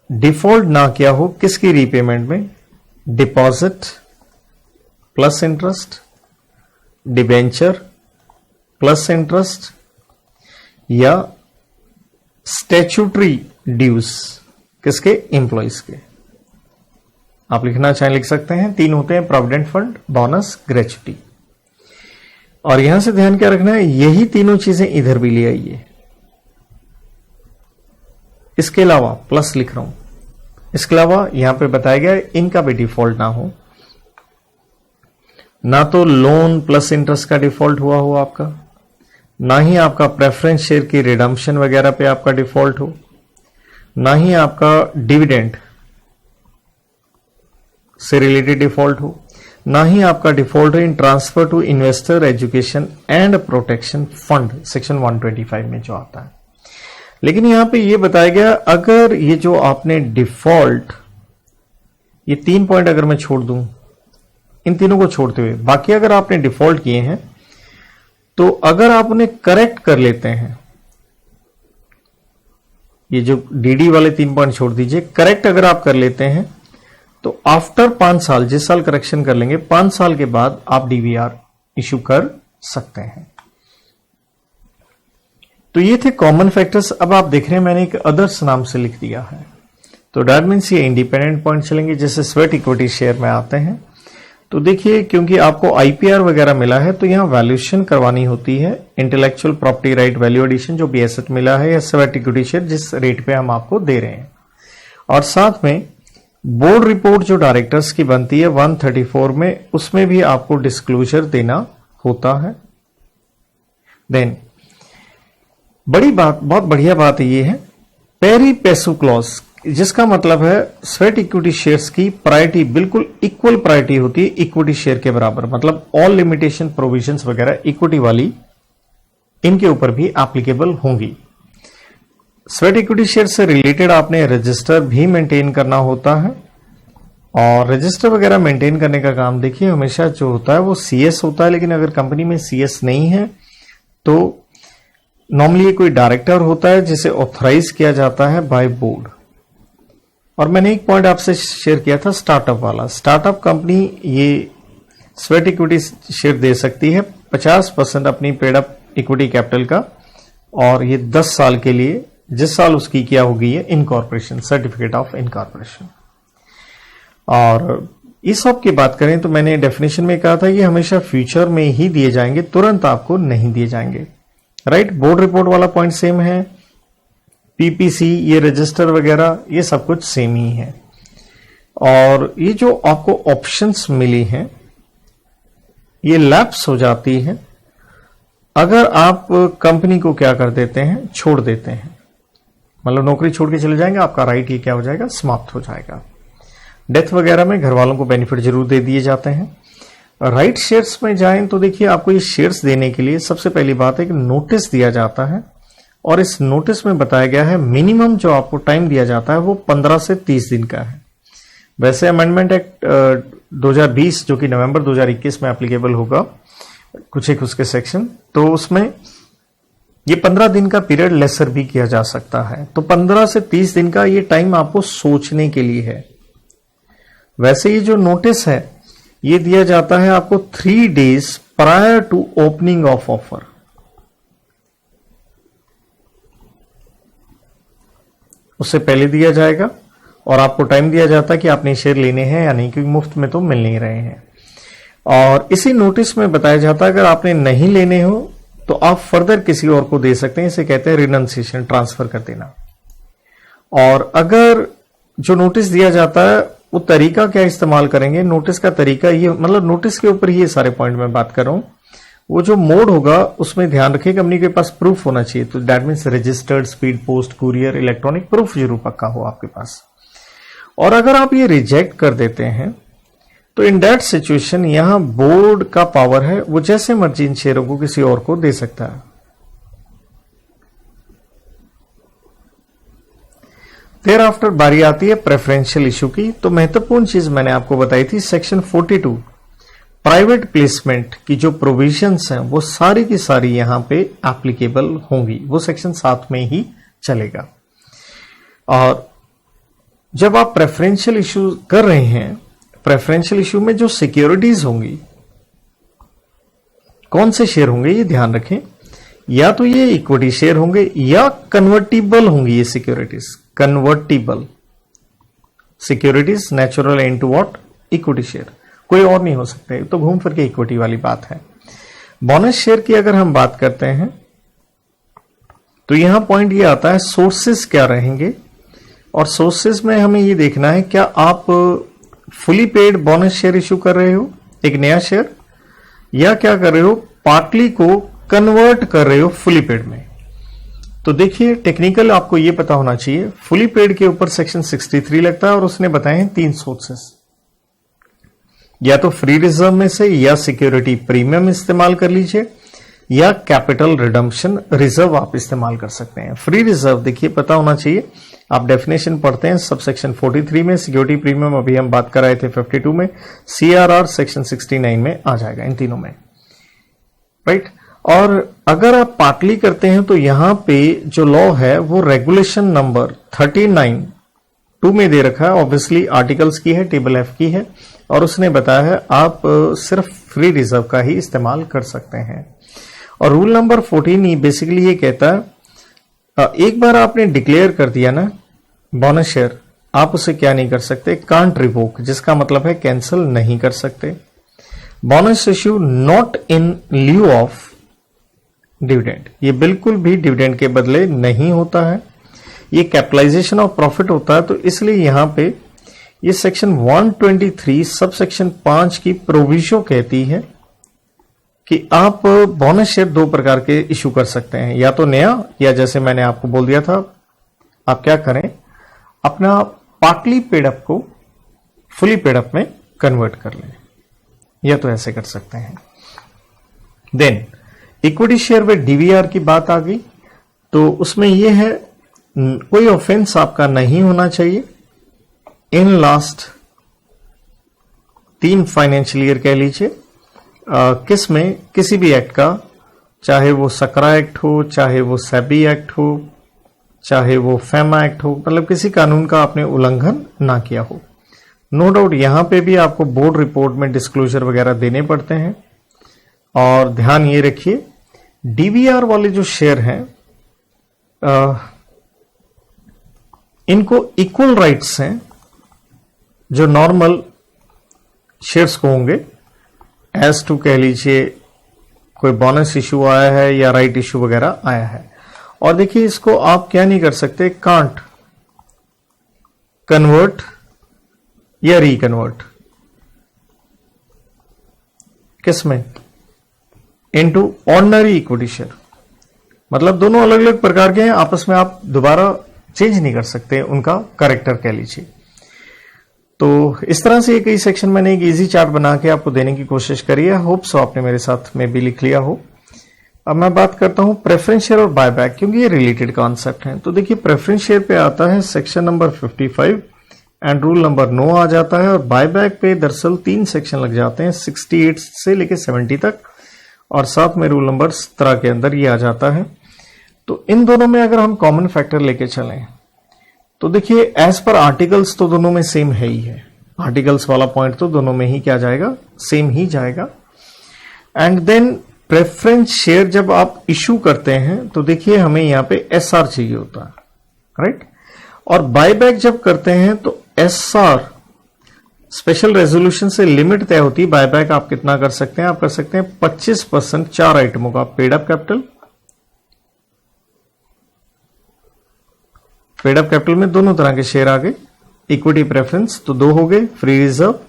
डिफॉल्ट ना किया हो किसकी रीपेमेंट में, deposit plus interest, debenture plus interest, या स्टैट्यूटरी ड्यूज किसके, एम्प्लॉइज के। आप लिखना चाहें लिख सकते हैं, 3 होते हैं, प्रोविडेंट फंड, बोनस, ग्रेच्युटी। और यहां से ध्यान क्या रखना है, यही तीनों चीजें इधर भी ले आइए। इसके अलावा प्लस लिख रहा हूं, इसके अलावा यहां पे बताया गया है इनका भी डिफॉल्ट ना हो, ना तो लोन प्लस इंटरेस्ट का डिफॉल्ट हुआ हो आपका, ना ही आपका प्रेफरेंस शेयर की रिडम्पशन वगैरह पे आपका डिफॉल्ट हो, ना ही आपका डिविडेंड से रिलेटेड डिफॉल्ट हो, ना ही आपका डिफॉल्ट हो in transfer to investor education and protection fund section 125 में जो आता है। लेकिन यहां पे ये बताया गया अगर ये जो आपने डिफॉल्ट, ये 3 पॉइंट अगर मैं छोड़ दूं, इन तीनों को छोड़ते हुए बाकी अगर आपने डिफॉल्ट किए हैं तो अगर आप उन्हें करेक्ट कर लेते हैं, ये जो डीडी वाले 3 पॉइंट छोड़ दीजिए, करेक्ट अगर आप कर लेते हैं तो आफ्टर 5 साल, जिस साल करेक्शन कर लेंगे 5 साल के बाद आप डीवीआर इशू कर सकते हैं। तो ये थे कॉमन फैक्टर्स। अब आप देख रहे हैं मैंने एक अदर्स नाम से लिख दिया है, तो दैट मीन्स ये इंडिपेंडेंट पॉइंट चलेंगे, जैसे स्वेट इक्विटी शेयर में आते हैं। तो देखिए क्योंकि आपको आईपीआर वगैरह मिला है तो यहां वैल्यूएशन करवानी होती है, intellectual property right value addition जो भी एसेट मिला है, या स्वेट इक्विटी शेयर जिस रेट पे हम आपको दे रहे हैं। और साथ में बोर्ड रिपोर्ट जो डायरेक्टर्स की बनती है 134 में, उसमें भी आपको डिस्क्लोजर देना होता है। देन बड़ी बात, बहुत बढ़िया बात ये है पेरी पेसू क्लॉज, जिसका मतलब है स्वेट इक्विटी शेयर्स की प्रायोरिटी बिल्कुल इक्वल प्रायोरिटी होती है इक्विटी शेयर के बराबर, मतलब ऑल लिमिटेशन प्रोविजंस वगैरह इक्विटी वाली इनके ऊपर भी एप्लीकेबल होंगी। स्वेट इक्विटी शेयर से रिलेटेड आपने रजिस्टर भी मेंटेन करना होता है, और रजिस्टर वगैरह मेंटेन करने का काम देखिए हमेशा जो होता है वो सीएस होता है, लेकिन अगर कंपनी में सीएस नहीं है तो नॉर्मली कोई डायरेक्टर होता है जिसे ऑथराइज किया जाता है बाय बोर्ड। और मैंने एक पॉइंट आपसे शेयर किया था स्टार्टअप वाला, स्टार्टअप कंपनी ये स्वेट इक्विटी शेयर दे सकती है 50% अपनी पेड अप इक्विटी कैपिटल का, और ये 10 साल के लिए, जिस साल उसकी क्या होगी ये इनकॉर्पोरेशन, सर्टिफिकेट ऑफ इनकॉर्पोरेशन। और इस सब की बात करें तो मैंने डेफिनेशन में कहा था ये हमेशा फ्यूचर में ही दिए जाएंगे, तुरंत आपको नहीं दिए जाएंगे, राइट। बोर्ड रिपोर्ट वाला पॉइंट सेम है, पीपीसी ये रजिस्टर वगैरह ये सब कुछ सेम ही है। और ये जो आपको ऑप्शंस मिली हैं ये लैप्स हो जाती है अगर आप कंपनी को क्या कर देते हैं, छोड़ देते हैं, मतलब नौकरी छोड़ के चले जाएंगे, आपका राइट ये क्या हो जाएगा, समाप्त हो जाएगा। डेथ वगैरह में घर वालों को बेनिफिट जरूर दे दिए जाते हैं। राइट शेयर्स में जाएं तो देखिए आपको ये शेयर्स देने के लिए सबसे पहली बात है कि नोटिस दिया जाता है, और इस नोटिस में बताया गया है मिनिमम जो आपको टाइम दिया जाता है वो 15 से 30 दिन का है। वैसे अमेंडमेंट एक्ट 2020 जो कि नवंबर 2021 में एप्लीकेबल होगा, कुछ एक उसके सेक्शन, तो उसमें ये 15 दिन का पीरियड लेसर भी किया जा सकता है। तो 15 से 30 दिन का ये टाइम आपको सोचने के लिए है। वैसे ये जो नोटिस है ये दिया जाता है आपको 3 days prior to opening of offer. उससे पहले दिया जाएगा और आपको टाइम दिया जाता है कि आपने शेयर लेने हैं या नहीं, क्योंकि मुफ्त में तो मिल नहीं रहे हैं। और इसी नोटिस में बताया जाता है अगर आपने नहीं लेने हो तो आप फर्दर किसी और को दे सकते हैं। इसे कहते हैं रिनंसिएशन, ट्रांसफर कर देना। और अगर जो नोटिस दिया जाता है वो तरीका क्या इस्तेमाल करेंगे, नोटिस का तरीका ये, मतलब नोटिस के ऊपर ये सारे पॉइंट में बात कर रहा हूं। वो जो मोड होगा उसमें ध्यान रखिए कंपनी के पास प्रूफ होना चाहिए। तो that means registered, speed post, courier, electronic proof जरूर पक्का हो आपके पास। और अगर आप ये रिजेक्ट कर देते हैं तो इन दैट सिचुएशन यहां बोर्ड का पावर है, वो जैसे मर्जी इन शेयरों को किसी और को दे सकता है। देयर आफ्टर बारी आती है प्रेफरेंशियल इशू की। तो महत्वपूर्ण चीज मैंने आपको बताई थी, सेक्शन 42 प्राइवेट प्लेसमेंट की जो प्रोविजंस हैं वो सारी की सारी यहां पे एप्लीकेबल होंगी। वो सेक्शन 7 में ही चलेगा। और जब आप प्रेफरेंशियल इशू कर रहे हैं, प्रेफरेंशियल इशू में जो सिक्योरिटीज होंगी, कौन से शेयर होंगे ये ध्यान रखें। या तो ये इक्विटी शेयर होंगे या कन्वर्टिबल होंगी ये securities. Convertible securities natural into what, equity share, कोई और नहीं हो सकते। तो घूम फिर के इक्विटी वाली बात है। बोनस शेयर की अगर हम बात करते हैं तो यहां पॉइंट ये आता है सोर्सेस क्या रहेंगे। और सोर्सेस में हमें ये देखना है क्या आप fully paid bonus share issue कर रहे हो, एक नया शेयर, या क्या कर रहे हो पार्टली को कन्वर्ट कर रहे हो फुली पेड में। तो देखिए टेक्निकल आपको ये पता होना चाहिए, फुली पेड के ऊपर सेक्शन 63 लगता है और उसने बताए हैं 3 सोर्सेस। या तो फ्री रिजर्व में से, या सिक्योरिटी प्रीमियम इस्तेमाल कर लीजिए, या कैपिटल रिडम्पशन रिजर्व आप इस्तेमाल कर सकते हैं। फ्री रिजर्व देखिए पता होना चाहिए, आप डेफिनेशन पढ़ते हैं सब सेक्शन 43 में, सिक्योरिटी प्रीमियम अभी हम बात कर रहे थे 52 में, CRR सेक्शन 69 में आ जाएगा, इन तीनों में, राइट। और अगर आप पार्टली करते हैं तो यहां पे जो लॉ है वो रेगुलेशन नंबर 39(2) में दे रखा है। ऑब्वियसली आर्टिकल्स की है, टेबल F की है, और उसने बताया है आप सिर्फ फ्री रिजर्व का ही इस्तेमाल कर सकते हैं। और रूल नंबर 14 बेसिकली ये कहता है एक बार आपने डिक्लेयर कर दिया ना बोनस शेयर, आप उसे क्या नहीं कर सकते, कांट रिवोक, जिसका मतलब है कैंसिल नहीं कर सकते। Bonus issue not in lieu of dividend, ये बिल्कुल भी डिविडेंड के बदले नहीं होता है, ये कैपिटलाइजेशन ऑफ प्रॉफिट होता है। तो इसलिए यहां पे ये सेक्शन 123 सब सेक्शन 5 की प्रोविजन कहती है कि आप बोनस शेयर 2 प्रकार के इशू कर सकते हैं, या तो नया, या जैसे मैंने आपको बोल दिया था आप क्या करें, अपना पार्टली पेडअप को फुली पेडअप में कन्वर्ट कर लें, या तो ऐसे कर सकते हैं। देन इक्विटी शेयर में डीवीआर की बात आ गई, तो उसमें यह है कोई ऑफेंस आपका नहीं होना चाहिए इन लास्ट 3 फाइनेंशियल ईयर कह लीजिए, किस में किसी भी एक्ट का, चाहे वो सकरा एक्ट हो, चाहे वो सेबी एक्ट हो, चाहे वो फेमा एक्ट हो, मतलब किसी कानून का आपने उल्लंघन ना किया हो। नो डाउट यहां पे भी आपको बोर्ड रिपोर्ट में डिस्क्लोजर वगैरह देने पड़ते हैं। और ध्यान ये रखिए डीवीआर वाले जो शेयर हैं इनको इक्वल राइट्स हैं जो नॉर्मल शेयर्स को होंगे, एज टू कह लीजिए कोई बोनस इशू आया है या राइट इशू वगैरह आया है। और देखिए इसको आप क्या नहीं कर सकते, कांट कन्वर्ट या रिकन्वर्ट, किसमें, इनटू ऑर्डिनरी इक्विटी शेयर, मतलब दोनों अलग अलग प्रकार के हैं, आपस में आप दोबारा चेंज नहीं कर सकते उनका कैरेक्टर कह लीजिए। तो इस तरह से कई सेक्शन मैंने एक इजी चार्ट बना के आपको देने की कोशिश करी है, होप सो आपने मेरे साथ में भी लिख लिया हो। अब मैं बात करता हूं प्रेफरेंस शेयर और बायबैक, क्योंकि ये रिलेटेड कॉन्सेप्ट हैं। तो देखिए प्रेफरेंस शेयर पे आता है section number 55 and rule number 9 आ जाता है। और बायबैक पे दरअसल 3 सेक्शन लग जाते हैं 68 से लेके 70 तक, और साथ में रूल नंबर 17 के अंदर ये आ जाता है। तो इन दोनों में अगर हम कॉमन फैक्टर लेके चलें तो देखिए एज पर आर्टिकल्स तो दोनों में सेम है ही है, आर्टिकल्स वाला पॉइंट तो दोनों में ही क्या जाएगा, सेम ही जाएगा। एंड देन प्रेफरेंस शेयर जब आप इशू करते हैं तो देखिए हमें यहां पे एसआर चाहिए होता है, राइट। और बायबैक जब करते हैं तो एसआर स्पेशल रेजोल्यूशन से लिमिट तय होती है। बायबैक आप कितना कर सकते हैं, आप कर सकते हैं 25% 4 आइटमों का। Paid up capital, paid up capital में दोनों तरह के शेयर आ गए, इक्विटी प्रेफरेंस तो 2 हो गए, फ्री रिजर्व,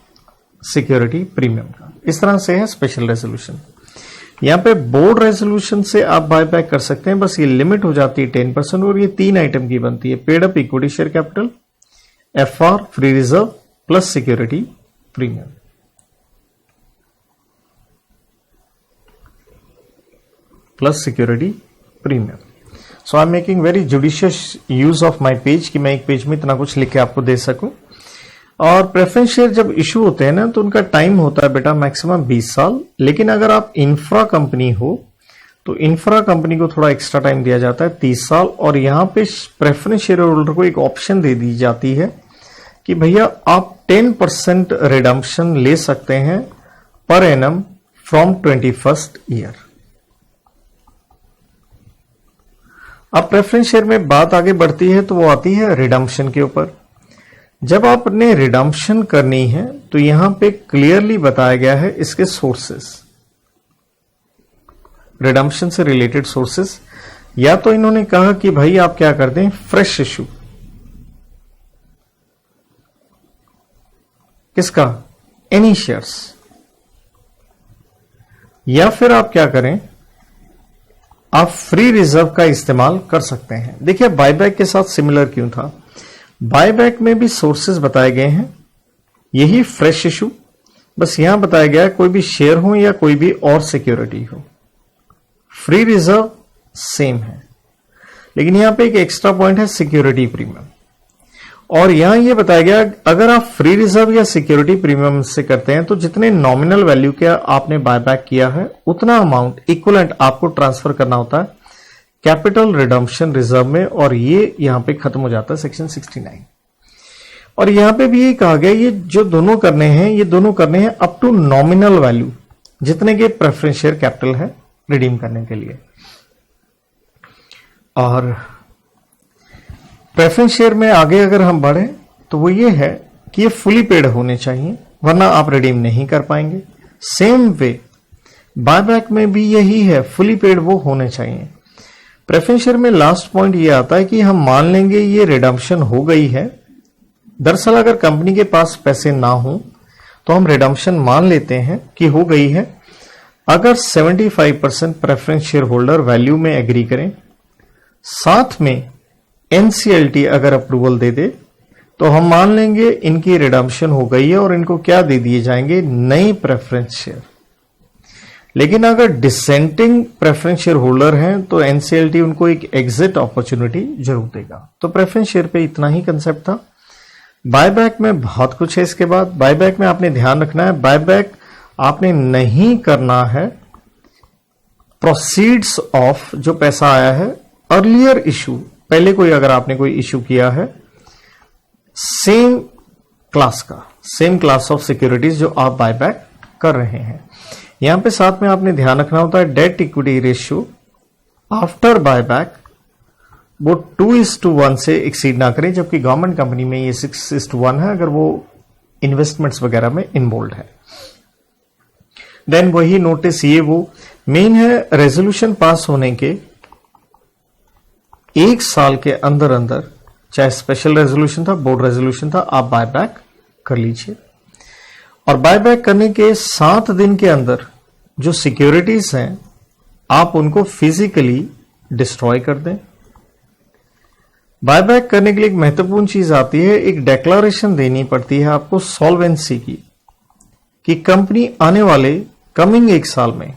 सिक्योरिटी प्रीमियम का। इस तरह से है स्पेशल रेजोल्यूशन। यहां पे बोर्ड रेजोल्यूशन से आप बायबैक कर सकते हैं, बस ये लिमिट हो जाती है 10% और ये 3 आइटम की बनती है, paid up equity share capital, FR free reserve plus security premium. Plus security premium. So I am making very judicious use of my page कि मैं एक पेज में इतना कुछ लिख के आपको दे सकूं। और प्रेफरेंस शेयर जब इशू होते हैं ना तो उनका टाइम होता है बेटा मैक्सिमम 20 साल, लेकिन अगर आप इंफ्रा कंपनी हो तो इंफ्रा कंपनी को थोड़ा एक्स्ट्रा टाइम दिया जाता है 30 साल। और यहां पे प्रेफरेंस शेयर होल्डर को एक ऑप्शन दे दी जाती है कि भैया आप 10% रिडम्पशन ले सकते हैं per annum from 21st year. अब प्रेफरेंस शेयर में बात आगे बढ़ती है तो वो आती है रिडम्पशन के ऊपर। जब आपने रिडम्पशन करनी है तो यहां पे क्लियरली बताया गया है इसके सोर्सेस, रिडम्पशन से रिलेटेड सोर्सेस। या तो इन्होंने कहा कि भाई आप क्या कर दें, फ्रेश इशू, किसका, एनी शेयर्स, या फिर आप क्या करें, आप फ्री रिजर्व का इस्तेमाल कर सकते हैं। देखिए बायबैक के साथ सिमिलर क्यों था, बायबैक में भी सोर्सेज बताए गए हैं, यही फ्रेश इशू, बस यहां बताया गया है कोई भी शेयर हो या कोई भी और सिक्योरिटी हो। फ्री रिजर्व सेम है, लेकिन यहां पे एक एक्स्ट्रा पॉइंट है सिक्योरिटी प्रीमियम। और यहां यह बताया गया अगर आप फ्री रिजर्व या सिक्योरिटी प्रीमियम से करते हैं तो जितने नॉमिनल वैल्यू के आपने बायबैक किया है उतना अमाउंट इक्विवेलेंट आपको ट्रांसफर करना होता है कैपिटल रिडम्पशन रिजर्व में, और ये यहां पे खत्म हो जाता है सेक्शन 69। और यहां पे भी ये कहा गया ये जो दोनों करने हैं ये दोनों करने हैं अप टू नॉमिनल वैल्यू जितने के प्रेफरेंस शेयर कैपिटल है रिडीम करने के लिए। और प्रेफरेंस शेयर में आगे अगर हम बढ़े तो वो ये है कि ये फुली पेड होने चाहिए वरना आप रिडीम नहीं कर पाएंगे। सेम वे बायबैक में भी यही है, फुली पेड वो होने चाहिए। प्रेफरेंस शेयर में लास्ट पॉइंट ये आता है कि हम मान लेंगे ये रिडम्पशन हो गई है। दरअसल अगर कंपनी के पास पैसे ना हो तो हम रिडम्पशन मान लेते हैं कि हो गई है। अगर 75% प्रेफरेंस शेयर होल्डर वैल्यू में एग्री करें, साथ में एनसीएलटी अगर अप्रूवल दे दे तो हम मान लेंगे इनकी रिडम्पशन हो गई है और इनको क्या दे दिए जाएंगे, नए प्रेफरेंस शेयर। लेकिन अगर डिसेंटिंग प्रेफरेंस शेयर होल्डर हैं तो एनसीएलटी उनको एक एग्जिट अपॉर्चुनिटी जरूर देगा। तो प्रेफरेंस शेयर पे इतना ही कंसेप्ट था। बायबैक में बहुत कुछ है। इसके बाद बायबैक में आपने ध्यान रखना है, बायबैक आपने नहीं करना है प्रोसीड्स ऑफ जो पैसा आया है अर्लियर इशू, पहले कोई अगर आपने कोई इशू किया है सेम क्लास का, सेम क्लास ऑफ सिक्योरिटीज जो आप बायबैक कर रहे हैं। यहां पे साथ में आपने ध्यान रखना होता है debt equity ratio after buyback वो 2:1 से एक्सीड ना करें, जबकि गवर्नमेंट कंपनी में ये 6:1 है अगर वो इन्वेस्टमेंट्स वगैरह में इन्वॉल्व है। देन वही नोटिस ये वो मेन है, रेजोल्यूशन पास होने के 1 साल के अंदर अंदर, चाहे स्पेशल रेजोल्यूशन था, बोर्ड रेजोल्यूशन था, आप बायबैक कर लीजिए। और बायबैक करने के 7 दिन के अंदर जो सिक्योरिटीज हैं आप उनको फिजिकली डिस्ट्रॉय कर दें। बायबैक करने के लिए एक महत्वपूर्ण चीज आती है, एक डेक्लेरेशन देनी पड़ती है आपको सॉल्वेंसी की, कि कंपनी आने वाले कमिंग 1 साल में,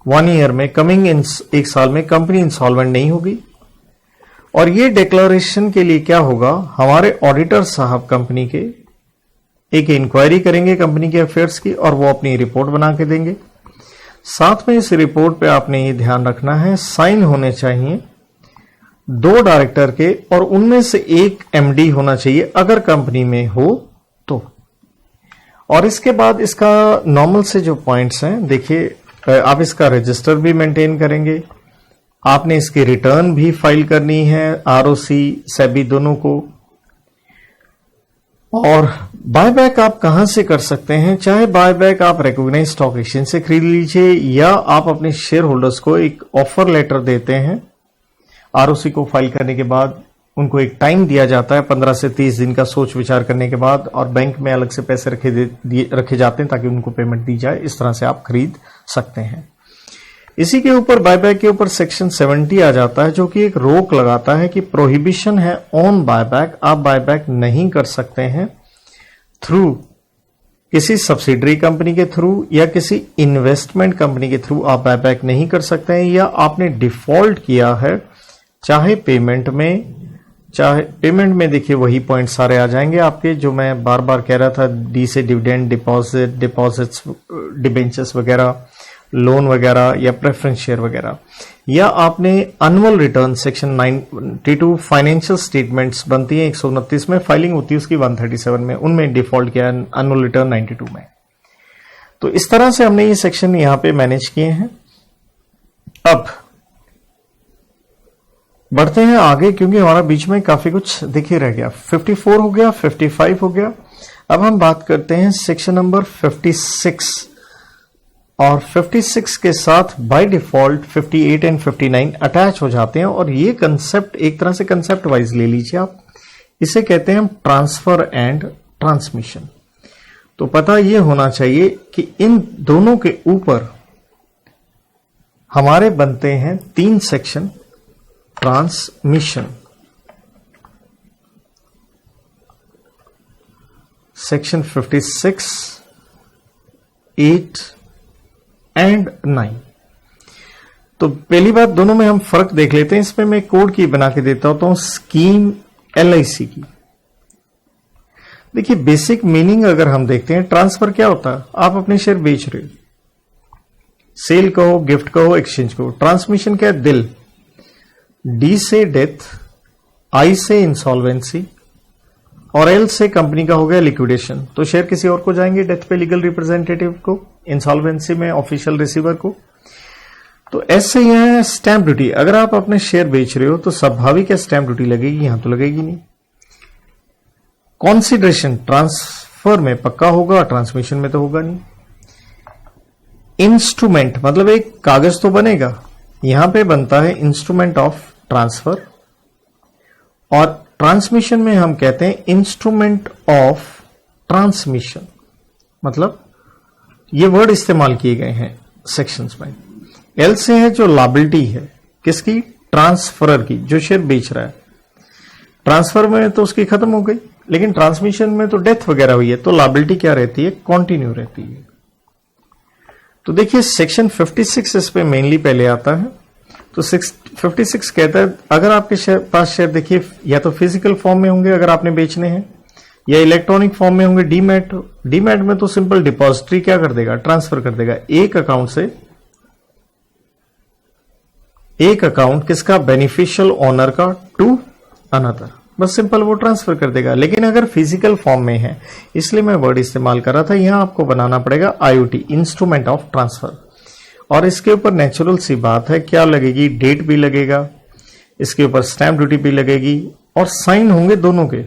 1 ईयर में, कमिंग 1 साल में कंपनी इंसॉल्वेंट नहीं होगी। और ये डिक्लेरेशन के लिए क्या होगा, हमारे ऑडिटर साहब कंपनी के एक इंक्वायरी करेंगे कंपनी के अफेयर्स की और वो अपनी रिपोर्ट बना के देंगे। साथ में इस रिपोर्ट पे आपने ये ध्यान रखना है, साइन होने चाहिए 2 डायरेक्टर के और उनमें से एक एमडी होना चाहिए अगर कंपनी में हो तो। और इसके बाद इसका नॉर्मल से जो पॉइंट्स हैं, देखिए आप इसका रजिस्टर भी मेंटेन करेंगे, आपने इसकी रिटर्न भी फाइल करनी है आरओसी सेबी दोनों को। और बायबैक आप कहां से कर सकते हैं, चाहे बायबैक आप रिकॉग्नाइज स्टॉक एक्सचेंज से खरीद लीजिए या आप अपने शेयर होल्डर्स को एक ऑफर लेटर देते हैं। आरओसी को फाइल करने के बाद उनको एक टाइम दिया जाता है 15 से 30 दिन का सोच विचार करने के बाद, और बैंक में अलग से पैसे रखे जाते हैं ताकि उनको पेमेंट दी जाए। इस तरह से आप खरीद सकते हैं। इसी के ऊपर बायबैक के ऊपर सेक्शन 70 आ जाता है जो कि एक रोक लगाता है कि प्रोहिबिशन है ऑन बायबैक, आप बायबैक नहीं कर सकते हैं थ्रू किसी सब्सिडरी कंपनी के थ्रू या किसी इन्वेस्टमेंट कंपनी के थ्रू आप बायबैक नहीं कर सकते हैं, या आपने डिफॉल्ट किया है चाहे पेमेंट में देखिए वही पॉइंट सारे आ जाएंगे आपके जो मैं बार बार कह रहा था, डी से डिविडेंड, डिपॉजिट्स, डिबेंचर्स वगैरह, लोन वगैरह या प्रेफरेंस शेयर वगैरह, या आपने annual return section 92 financial statements बनती है 129 में, फाइलिंग होती है उसकी 137 में, उनमें डिफॉल्ट किया एनुअल रिटर्न 92 में। तो इस तरह से हमने ये सेक्शन यहां पे मैनेज किए हैं। अब बढ़ते हैं आगे क्योंकि हमारा बीच में काफी कुछ देखिए रह गया। 54 हो गया, 55 हो गया। अब हम बात करते हैं सेक्शन नंबर 56, और 56 के साथ बाय डिफॉल्ट 58 एंड 59 अटैच हो जाते हैं। और ये कंसेप्ट एक तरह से कंसेप्ट वाइज ले लीजिए आप, इसे कहते हैं ट्रांसफर एंड ट्रांसमिशन। तो पता ये होना चाहिए कि इन दोनों के ऊपर हमारे बनते हैं 3 सेक्शन। Transmission section 56, 8 and 9। तो पहली बात दोनों में हम फर्क देख लेते हैं। इसमें मैं कोड की बना के देता हूं स्कीम एलआईसी की। देखिए बेसिक मीनिंग अगर हम देखते हैं, ट्रांसफर क्या होता है, आप अपने शेयर बेच रहे हो, सेल कहो, गिफ्ट कहो, एक्सचेंज कहो। ट्रांसमिशन क्या है, दिल, डी से डेथ, आई से इंसॉल्वेंसी, और एल से कंपनी का हो गया लिक्विडेशन। तो शेयर किसी और को जाएंगे, डेथ पे लीगल रिप्रेजेंटेटिव को, इंसॉल्वेंसी में ऑफिशियल रिसीवर को। तो ऐसे यह है स्टैंप ड्यूटी। अगर आप अपने शेयर बेच रहे हो तो स्वाभाविक है स्टैंप ड्यूटी लगेगी, यहां तो लगेगी नहीं। कॉन्सिडरेशन ट्रांसफर में पक्का होगा, ट्रांसमिशन में तो होगा नहीं। इंस्ट्रूमेंट मतलब एक कागज तो बनेगा, यहां पे बनता है इंस्ट्रूमेंट ऑफ ट्रांसफर, और ट्रांसमिशन में हम कहते हैं इंस्ट्रूमेंट ऑफ ट्रांसमिशन। मतलब ये वर्ड इस्तेमाल किए गए हैं सेक्शंस में। एल से है जो लायबिलिटी है, किसकी, ट्रांसफरर की, जो शेयर बेच रहा है। ट्रांसफर में तो उसकी खत्म हो गई, लेकिन ट्रांसमिशन में तो डेथ वगैरह हुई है, तो लायबिलिटी क्या रहती है, कंटिन्यू रहती है। तो देखिए सेक्शन 56 इस पे मेनली पहले आता है। तो 56 कहता है अगर आपके पास शेयर देखिए या तो फिजिकल फॉर्म में होंगे अगर आपने बेचने हैं, या इलेक्ट्रॉनिक फॉर्म में होंगे, डीमैट। डीमैट में तो सिंपल डिपॉजिटरी क्या कर देगा, ट्रांसफर कर देगा एक अकाउंट से, एक अकाउंट किसका, बेनिफिशियल ओनर का, टू अनदर, बस सिंपल वो ट्रांसफर कर देगा। लेकिन अगर फिजिकल फॉर्म में है, इसलिए मैं वर्ड इस्तेमाल कर रहा था, यहां आपको बनाना पड़ेगा आईओटी, इंस्ट्रूमेंट ऑफ ट्रांसफर। और इसके ऊपर नेचुरल सी बात है क्या लगेगी, डेट भी लगेगा, इसके ऊपर स्टैंप ड्यूटी भी लगेगी, और साइन होंगे दोनों के।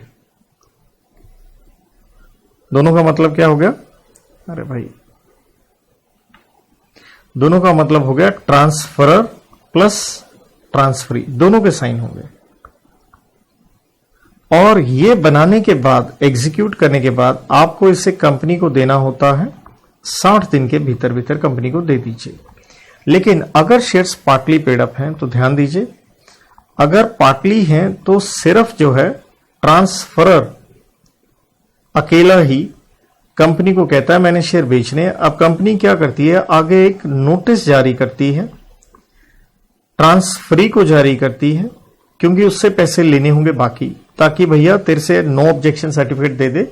दोनों का मतलब क्या हो गया, अरे भाई दोनों का मतलब हो गया ट्रांसफरर प्लस ट्रांसफरी, दोनों के साइन होंगे। और ये बनाने के बाद, एग्जीक्यूट करने के बाद आपको इसे कंपनी को देना होता है 60 दिन के भीतर भीतर कंपनी को दे दीजिए। लेकिन अगर शेयर्स पार्टली पेड अप हैं तो ध्यान दीजिए, अगर पार्टली हैं तो सिर्फ जो है ट्रांसफरर अकेला ही कंपनी को कहता है मैंने शेयर बेचने। अब कंपनी क्या करती है, आगे एक नोटिस जारी करती है, ट्रांसफरी को जारी करती है क्योंकि उससे पैसे लेने होंगे बाकी, ताकि भैया तेरे से नो ऑब्जेक्शन सर्टिफिकेट दे दे,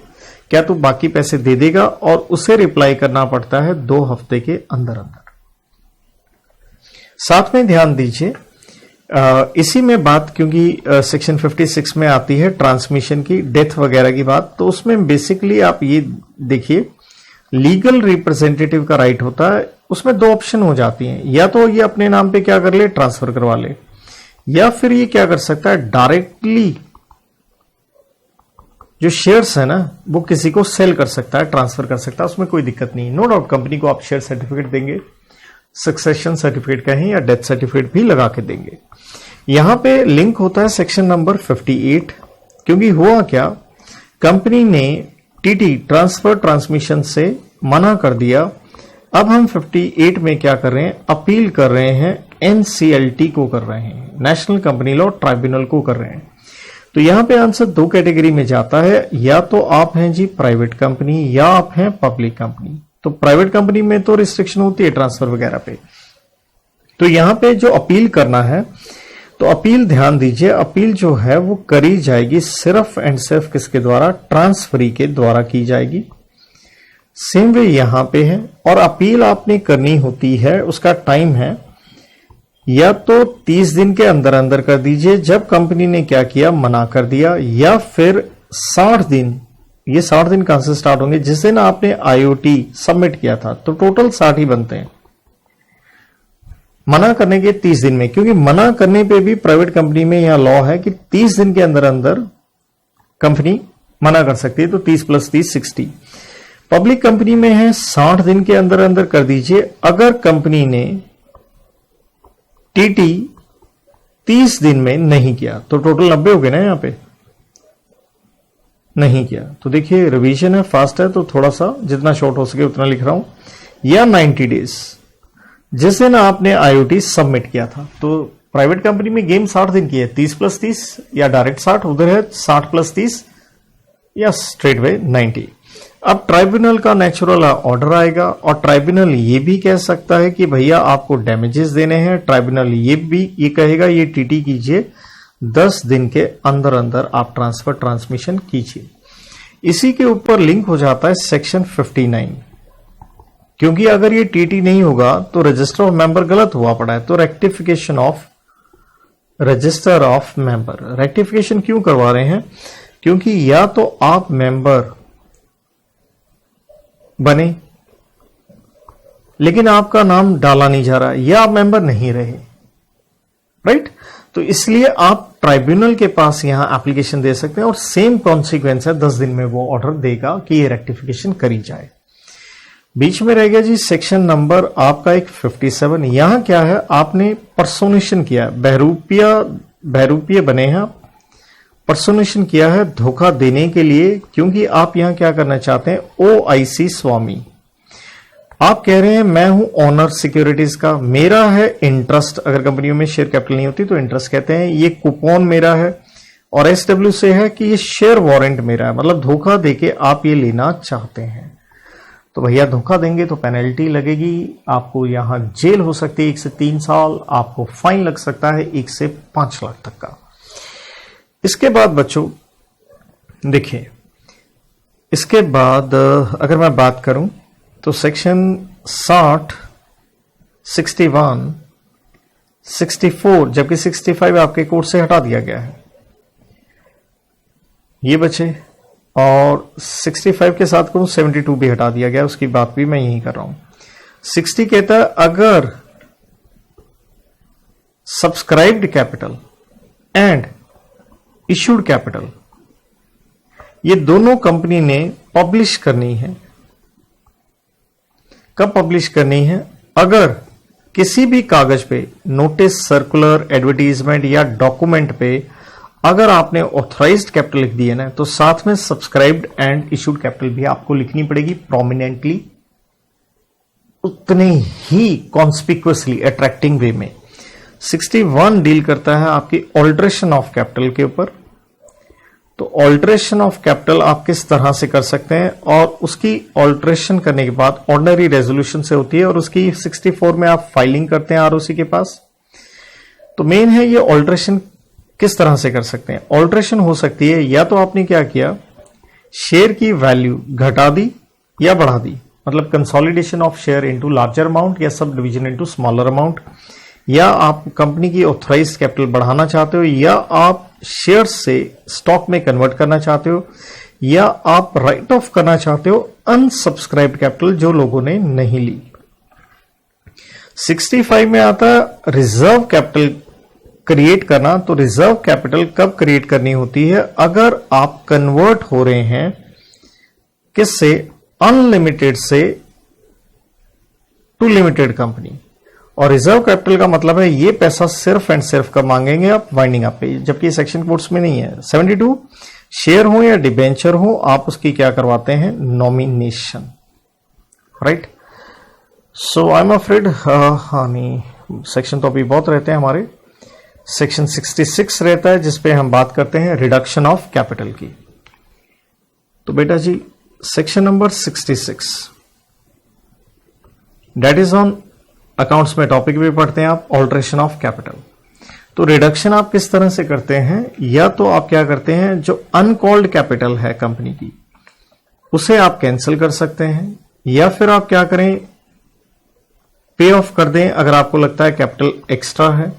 क्या तू बाकी पैसे दे देगा, और उसे रिप्लाई करना पड़ता है 2 हफ्ते के अंदर अंदर। साथ में ध्यान दीजिए, इसी में बात, क्योंकि सेक्शन 56 में आती है ट्रांसमिशन की, डेथ वगैरह की बात, तो उसमें बेसिकली आप ये देखिए, लीगल रिप्रेजेंटेटिव का राइट होता है, उसमें 2 ऑप्शन हो जाती हैं, या तो ये अपने नाम पे क्या कर ले, ट्रांसफर करवा ले, या फिर ये क्या कर सकता है, डायरेक्टली जो शेयर्स है ना वो किसी को सेल कर सकता है, ट्रांसफर कर सकता है, उसमें कोई दिक्कत नहीं। नो डाउट कंपनी को आप शेयर सर्टिफिकेट देंगे, सक्सेशन सर्टिफिकेट कहें या डेथ सर्टिफिकेट भी लगा के देंगे। यहां पे लिंक होता है सेक्शन नंबर 58, क्योंकि हुआ क्या, कंपनी ने टीटी ट्रांसफर ट्रांसमिशन से मना कर दिया। अब हम 58 में क्या कर रहे हैं, अपील कर रहे हैं, एनसीएलटी को कर रहे हैं, नेशनल कंपनी लॉ ट्राइब्यूनल को कर रहे हैं। तो यहां पे आंसर 2 कैटेगरी में जाता है, या तो आप हैं जी प्राइवेट कंपनी या आप हैं पब्लिक कंपनी। तो प्राइवेट कंपनी में तो रिस्ट्रिक्शन होती है ट्रांसफर वगैरह पे, तो यहां पे जो अपील करना है, तो अपील ध्यान दीजिए, अपील जो है वो करी जाएगी सिर्फ एंड सिर्फ किसके द्वारा, ट्रांसफरी के द्वारा की जाएगी। सेम वे यहां पे है, और अपील आपने करनी होती है, उसका टाइम है या तो 30 दिन के अंदर अंदर कर दीजिए, जब कंपनी ने क्या किया, मना कर दिया, या फिर 60 दिन। ये 60 दिन कहां से स्टार्ट होंगे, जिस दिन आपने आईओटी सबमिट किया था, तो टोटल 60 ही बनते हैं। मना करने के 30 दिन में, क्योंकि मना करने पे भी प्राइवेट कंपनी में यहां लॉ है कि 30 दिन के अंदर अंदर कंपनी मना कर सकती है, तो 30 + 30 60। पब्लिक कंपनी में है 60 दिन के अंदर अंदर कर दीजिए। अगर कंपनी ने टीटी 30 दिन में नहीं किया तो टोटल 90 हो गए ना, यहां पे नहीं किया तो देखिए रिवीजन है, फास्ट है, तो थोड़ा सा जितना शॉर्ट हो सके उतना लिख रहा हूं। या 90 डेज, जिस दिन आपने आईओटी सबमिट किया था। तो प्राइवेट कंपनी में गेम 60 दिन की है, 30 + 30 या डायरेक्ट 60, उधर है 60 + 30 या स्ट्रेट वे 90। अब ट्राइब्यूनल का नेचुरल ऑर्डर आएगा, और ट्राइब्यूनल ये भी कह सकता है कि भैया आपको डैमेजेस देने हैं। ट्राइब्यूनल ये कहेगा ये टीटी कीजिए, 10 दिन के अंदर अंदर आप ट्रांसफर ट्रांसमिशन कीजिए। इसी के ऊपर लिंक हो जाता है सेक्शन 59, क्योंकि अगर ये टीटी नहीं होगा तो रजिस्टर ऑफ मेंबर गलत हुआ पड़ा है, तो rectification of register of member. Rectification क्यों करवा रहे हैं, क्योंकि या तो आप मेंबर बने लेकिन आपका नाम डाला नहीं जा रहा, या आप मेंबर नहीं रहे, राइट। तो इसलिए आप ट्राइब्यूनल के पास यहां एप्लीकेशन दे सकते हैं, और सेम कॉन्सिक्वेंस है, 10 दिन में वो ऑर्डर देगा कि ये रेक्टिफिकेशन करी जाए। बीच में रह गया जी सेक्शन नंबर आपका एक 57। यहां क्या है, आपने पर्सोनेशन किया, बहरूपीय बने हैं, पर्सोनेशन किया है धोखा देने के लिए, क्योंकि आप यहां क्या करना चाहते हैं, ओआईसी स्वामी। आप कह रहे हैं मैं हूं ऑनर सिक्योरिटीज का, मेरा है इंटरेस्ट, अगर कंपनियों में शेयर कैपिटल नहीं होती तो इंटरेस्ट कहते हैं, ये कूपन मेरा है, और एसडब्ल्यू से है कि ये शेयर वारंट मेरा है, मतलब धोखा देके आप ये लेना चाहते हैं। तो भैया धोखा देंगे तो पेनल्टी लगेगी, आपको यहां जेल हो सकती है 1 से 3 साल, आपको फाइन लग सकता है 1 से 5 लाख तक का। इसके बाद बच्चों देखिए, इसके बाद अगर मैं बात करूं तो सेक्शन 60, 61, 64, जबकि 65 आपके कोर्ट से हटा दिया गया है, ये बचे, और 65 के साथ कहूं 72 भी हटा दिया गया, उसकी बात भी मैं यही कर रहा हूं। 60 कहता है अगर subscribed capital and issued capital ये दोनों कंपनी ने पब्लिश करनी है। कब पब्लिश करनी है, अगर किसी भी कागज पे, नोटिस, सर्कुलर, एडवर्टीजमेंट या डॉक्यूमेंट पे अगर आपने ऑथराइज्ड कैपिटल लिख दिया ना, तो साथ में सब्सक्राइब्ड एंड इशूड कैपिटल भी आपको लिखनी पड़ेगी प्रोमिनेंटली, उतने ही कॉन्स्पिक्युअसली अट्रैक्टिंग वे में। 61 डील करता है आपकी ऑल्ट्रेशन ऑफ कैपिटल के ऊपर। तो ऑल्ट्रेशन ऑफ कैपिटल आप किस तरह से कर सकते हैं, और उसकी ऑल्ट्रेशन करने के बाद ऑर्डिनरी रेजोल्यूशन से होती है, और उसकी 64 में आप फाइलिंग करते हैं आरओसी के पास। तो मेन है ये ऑल्ट्रेशन किस तरह से कर सकते हैं? ऑल्ट्रेशन हो सकती है या तो आपने क्या किया, शेयर की वैल्यू घटा दी या बढ़ा दी, मतलब consolidation of share into larger amount या sub division into smaller amount, या आप कंपनी की ऑथराइज्ड कैपिटल बढ़ाना चाहते हो, या आप शेयर से स्टॉक में कन्वर्ट करना चाहते हो, या आप राइट ऑफ करना चाहते हो अनसब्सक्राइब्ड कैपिटल जो लोगों ने नहीं ली। 65 में आता है रिजर्व कैपिटल क्रिएट करना। तो रिजर्व कैपिटल कब क्रिएट करनी होती है? अगर आप कन्वर्ट हो रहे हैं किससे, अनलिमिटेड से टू लिमिटेड कंपनी। और रिजर्व कैपिटल का मतलब है ये पैसा सिर्फ एंड सिर्फ कब मांगेंगे आप, वाइंडिंग अप पे, जबकि सेक्शन कोड्स में नहीं है। 72 शेयर हो या डिबेंचर हो, आप उसकी क्या करवाते हैं, nomination, right. So I am afraid, हाँ नहीं, सेक्शन तो अभी बहुत रहते हैं हमारे। सेक्शन 66 रहता है जिसपे हम बात करते हैं रिडक्शन ऑफ कैपिटल की। तो बेटा जी section number 66 that is on accounts में टॉपिक भी पढ़ते हैं आप, ऑल्ट्रेशन ऑफ कैपिटल। तो रिडक्शन आप किस तरह से करते हैं, या तो आप क्या करते हैं, जो अनकॉल्ड कैपिटल है कंपनी की उसे आप कैंसिल कर सकते हैं, या फिर आप क्या करें, पे ऑफ कर दें अगर आपको लगता है कैपिटल एक्स्ट्रा है,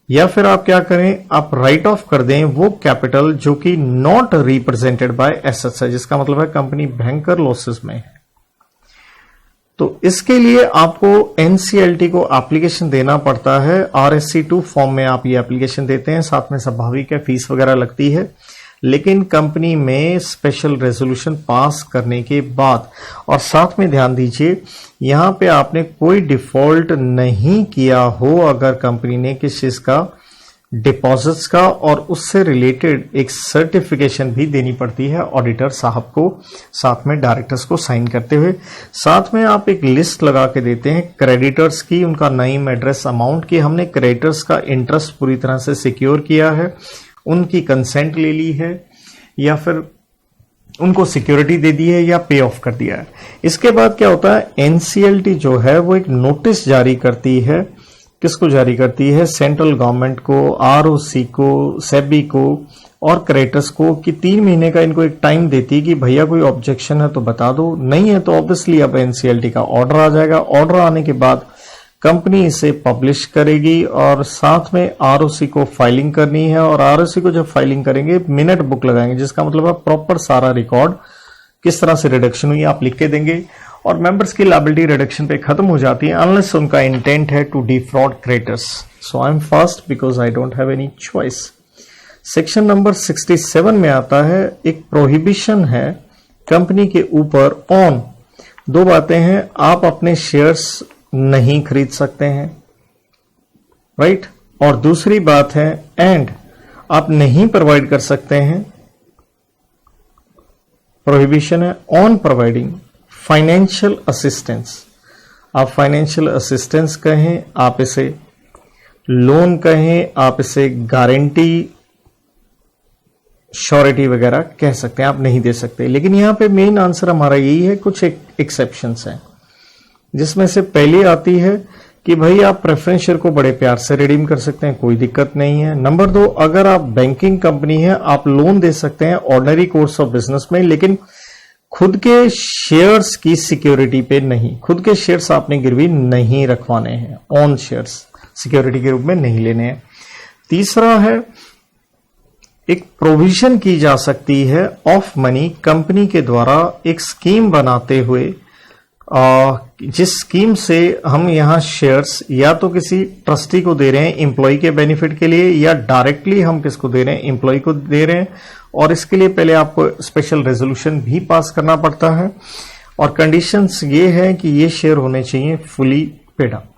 या फिर आप क्या करें, आप राइट ऑफ कर दें वो कैपिटल जो कि नॉट रिप्रेजेंटेड बाय एसेट्स है, जिसका मतलब है कंपनी भयंकर लॉसेस में है। तो इसके लिए आपको एनसीएलटी को एप्लीकेशन देना पड़ता है। RSC2 फॉर्म में आप ये एप्लीकेशन देते हैं, साथ में स्वाभाविक है फीस वगैरह लगती है, लेकिन कंपनी में स्पेशल रेजोल्यूशन पास करने के बाद, और साथ में ध्यान दीजिए यहां पे आपने कोई डिफॉल्ट नहीं किया हो अगर कंपनी ने किस चीज का, डिपॉजिट्स का, और उससे रिलेटेड एक सर्टिफिकेशन भी देनी पड़ती है ऑडिटर साहब को, साथ में डायरेक्टर्स को साइन करते हुए। साथ में आप एक लिस्ट लगा के देते हैं क्रेडिटर्स की, उनका नेम, एड्रेस, अमाउंट की, हमने क्रेडिटर्स का इंटरेस्ट पूरी तरह से सिक्योर किया है, उनकी कंसेंट ले ली है, या फिर उनको सिक्योरिटी दे दी है, या पे ऑफ कर दिया है। इसके बाद क्या होता है, एनसीएलटी जो है वो एक नोटिस जारी करती है, किसको जारी करती है, सेंट्रल गवर्नमेंट को, आरओसी को, सेबी को और क्रेडिटर्स को, कि 3 महीने का इनको एक टाइम देती है कि भैया कोई ऑब्जेक्शन है तो बता दो, नहीं है तो ऑब्वियसली अब एनसीएलटी का ऑर्डर आ जाएगा। ऑर्डर आने के बाद कंपनी इसे पब्लिश करेगी और साथ में आरओसी को फाइलिंग करनी है, और आरओसी को जब फाइलिंग करेंगे मिनट बुक लगाएंगे, जिसका मतलब है प्रॉपर सारा रिकॉर्ड किस तरह से रिडक्शन हुई आप लिख के देंगे, और मेंबर्स की लायबिलिटी रिडक्शन पे खत्म हो जाती है अनलेस उनका इंटेंट है to defraud creditors. So I am fast because I don't have any choice. Section number 67 में आता है एक प्रोहिबिशन है कंपनी के ऊपर ऑन, 2 बातें हैं, आप अपने शेयर्स नहीं खरीद सकते हैं, राइट, और दूसरी बात है एंड आप नहीं प्रोवाइड कर सकते हैं, प्रोहिबिशन है ऑन प्रोवाइडिंग फाइनेंशियल असिस्टेंस। आप फाइनेंशियल असिस्टेंस कहें, आप इसे लोन कहें, आप इसे गारंटी, श्योरिटी वगैरह कह सकते हैं, आप नहीं दे सकते। लेकिन यहां पे मेन आंसर हमारा यही है, कुछ एक्सेप्शंस हैं, जिसमें से पहली आती है कि भाई आप प्रेफरेंस शेयर को बड़े प्यार से रिडीम कर सकते हैं, कोई दिक्कत नहीं है। नंबर 2, अगर आप बैंकिंग कंपनी है आप लोन दे सकते हैं ऑर्डिनरी कोर्स ऑफ बिजनेस में, लेकिन खुद के शेयर्स की सिक्योरिटी पे नहीं, खुद के शेयर्स आपने गिरवी नहीं रखवाने हैं, ऑन शेयर्स सिक्योरिटी के रूप में नहीं लेने हैं। तीसरा है एक प्रोविजन की जा सकती है ऑफ मनी कंपनी के द्वारा एक स्कीम बनाते हुए, जिस स्कीम से हम यहां शेयर्स या तो किसी ट्रस्टी को दे रहे हैं एम्प्लॉय के बेनिफिट के लिए, या डायरेक्टली हम किसको दे रहे हैं, एम्प्लॉय को दे रहे हैं, और इसके लिए पहले आपको स्पेशल रेजोल्यूशन भी पास करना पड़ता है, और कंडीशंस ये है कि ये शेयर होने चाहिए फुली पेड अप।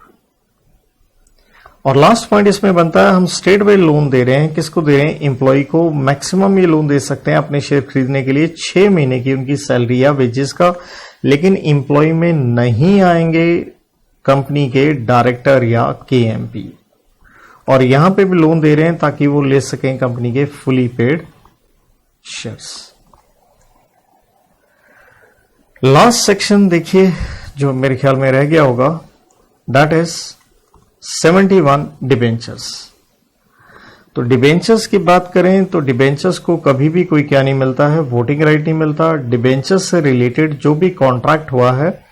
और लास्ट पॉइंट इसमें बनता है, हम स्टेट वाइज लोन दे रहे हैं, किसको दे रहे हैं, एम्प्लॉय को। मैक्सिमम ये लोन दे सकते हैं अपने शेयर खरीदने के लिए 6 महीने की उनकी सैलरी या वेजेस का, लेकिन एम्प्लॉय में नहीं आएंगे कंपनी के डायरेक्टर या केएमपी। और यहां पे भी लोन दे रहे हैं ताकि वो ले सकें कंपनी के fully paid shares. Last section देखिए जो मेरे ख्याल में रह गया होगा, दैट इज 71 डिबेंचर्स। तो डिबेंचर्स की बात करें तो डिबेंचर्स को कभी भी कोई क्या नहीं मिलता है, वोटिंग राइट नहीं मिलता। डिबेंचर्स से रिलेटेड जो भी कॉन्ट्रैक्ट हुआ है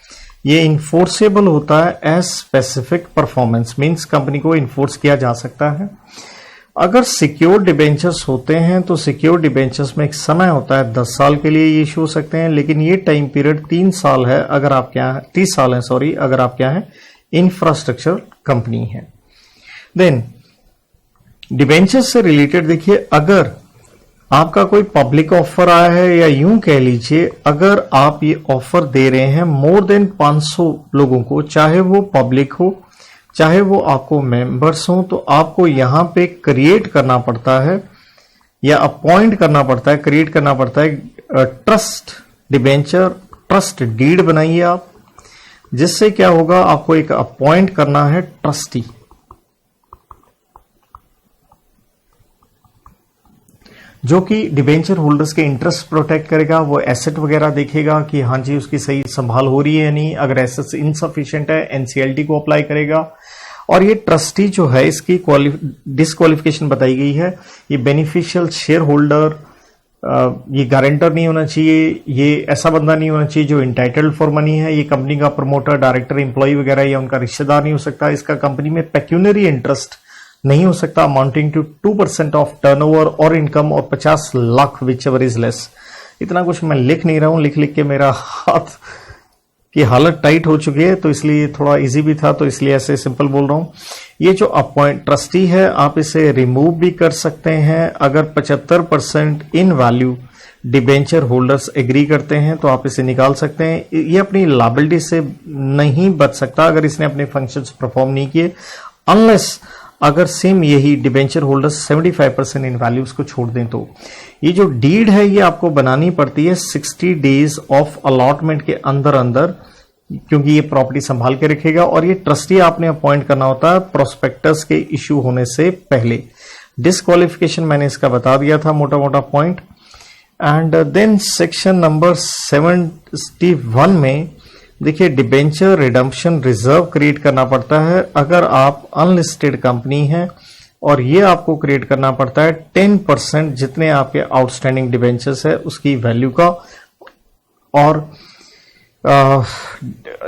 ये इन्फोर्सेबल होता है as specific performance, means company को इन्फोर्स किया जा सकता है। अगर सिक्योर डिबेंचर्स होते हैं तो सिक्योर डिबेंचर्स में एक समय होता है 10 साल के लिए ये इशू हो सकते हैं, लेकिन ये टाइम पीरियड 3 साल है अगर आप क्या है, 30 साल है सॉरी, अगर आप क्या है इंफ्रास्ट्रक्चर कंपनी है। देन डिबेंचर्स से रिलेटेड देखिए, अगर आपका कोई पब्लिक ऑफर आया है या यूं कह लीजिए अगर आप ये ऑफर दे रहे हैं मोर देन 500 लोगों को, चाहे वो पब्लिक हो चाहे वो आपको मेंबर्स हो, तो आपको यहां पे क्रिएट करना पड़ता है या अपॉइंट करना पड़ता है, क्रिएट करना पड़ता है ट्रस्ट डिबेंचर, ट्रस्ट डीड बनाइए आप, जिससे क्या होगा आपको एक अपॉइंट करना है ट्रस्टी, जो कि डिबेंचर होल्डर्स के इंटरेस्ट प्रोटेक्ट करेगा। वो एसेट वगैरह देखेगा कि हाँ जी उसकी सही संभाल हो रही है या नहीं, अगर एसेट्स इनसफिशिएंट है एनसीएलटी को अप्लाई करेगा। और ये ट्रस्टी जो है इसकी डिस्क्वालिफिकेशन बताई गई है, ये बेनिफिशियल शेयर होल्डर, ये गारंटर नहीं होना चाहिए, ये ऐसा बंदा नहीं होना चाहिए जो इंटाइटल्ड फॉर मनी है, ये कंपनी का प्रमोटर, डायरेक्टर, एम्प्लॉय वगैरह या उनका रिश्तेदार नहीं हो सकता, इसका कंपनी में पेक्यूनरी इंटरेस्ट नहीं हो सकता अमाउंटिंग टू 2% ऑफ टर्नओवर और इनकम और 50 lakh which ever is less. इतना कुछ मैं लिख नहीं रहा हूं, लिख लिख के मेरा हाथ की हालत टाइट हो चुकी है, तो इसलिए थोड़ा इजी भी था तो इसलिए ऐसे सिंपल बोल रहा हूं। ये जो अपॉइंट ट्रस्टी है आप इसे रिमूव भी कर सकते हैं अगर 75% इन वैल्यू डिबेंचर होल्डर्स एग्री करते हैं तो आप इसे निकाल सकते हैं। ये अपनी लायबिलिटी से नहीं बच सकता अगर इसने अपने फंक्शंस परफॉर्म नहीं किए, अनलेस अगर सेम यही डिबेंचर होल्डर्स 75% इन वैल्यूज को छोड़ दें। तो ये जो डीड है ये आपको बनानी पड़ती है 60 डेज ऑफ अलॉटमेंट के अंदर अंदर, क्योंकि ये प्रॉपर्टी संभाल के रखेगा। और ये ट्रस्टी आपने अपॉइंट करना होता है प्रोस्पेक्टस के इश्यू होने से पहले। डिस्क्वालिफिकेशन मैंने इसका बता दिया था मोटा मोटा point. And then section number 71 में देखिए डिबेंचर रिडम्पशन रिजर्व क्रिएट करना पड़ता है अगर आप अनलिस्टेड कंपनी है, और ये आपको क्रिएट करना पड़ता है 10% जितने आपके आउटस्टैंडिंग डिबेंचर्स है उसकी वैल्यू का। और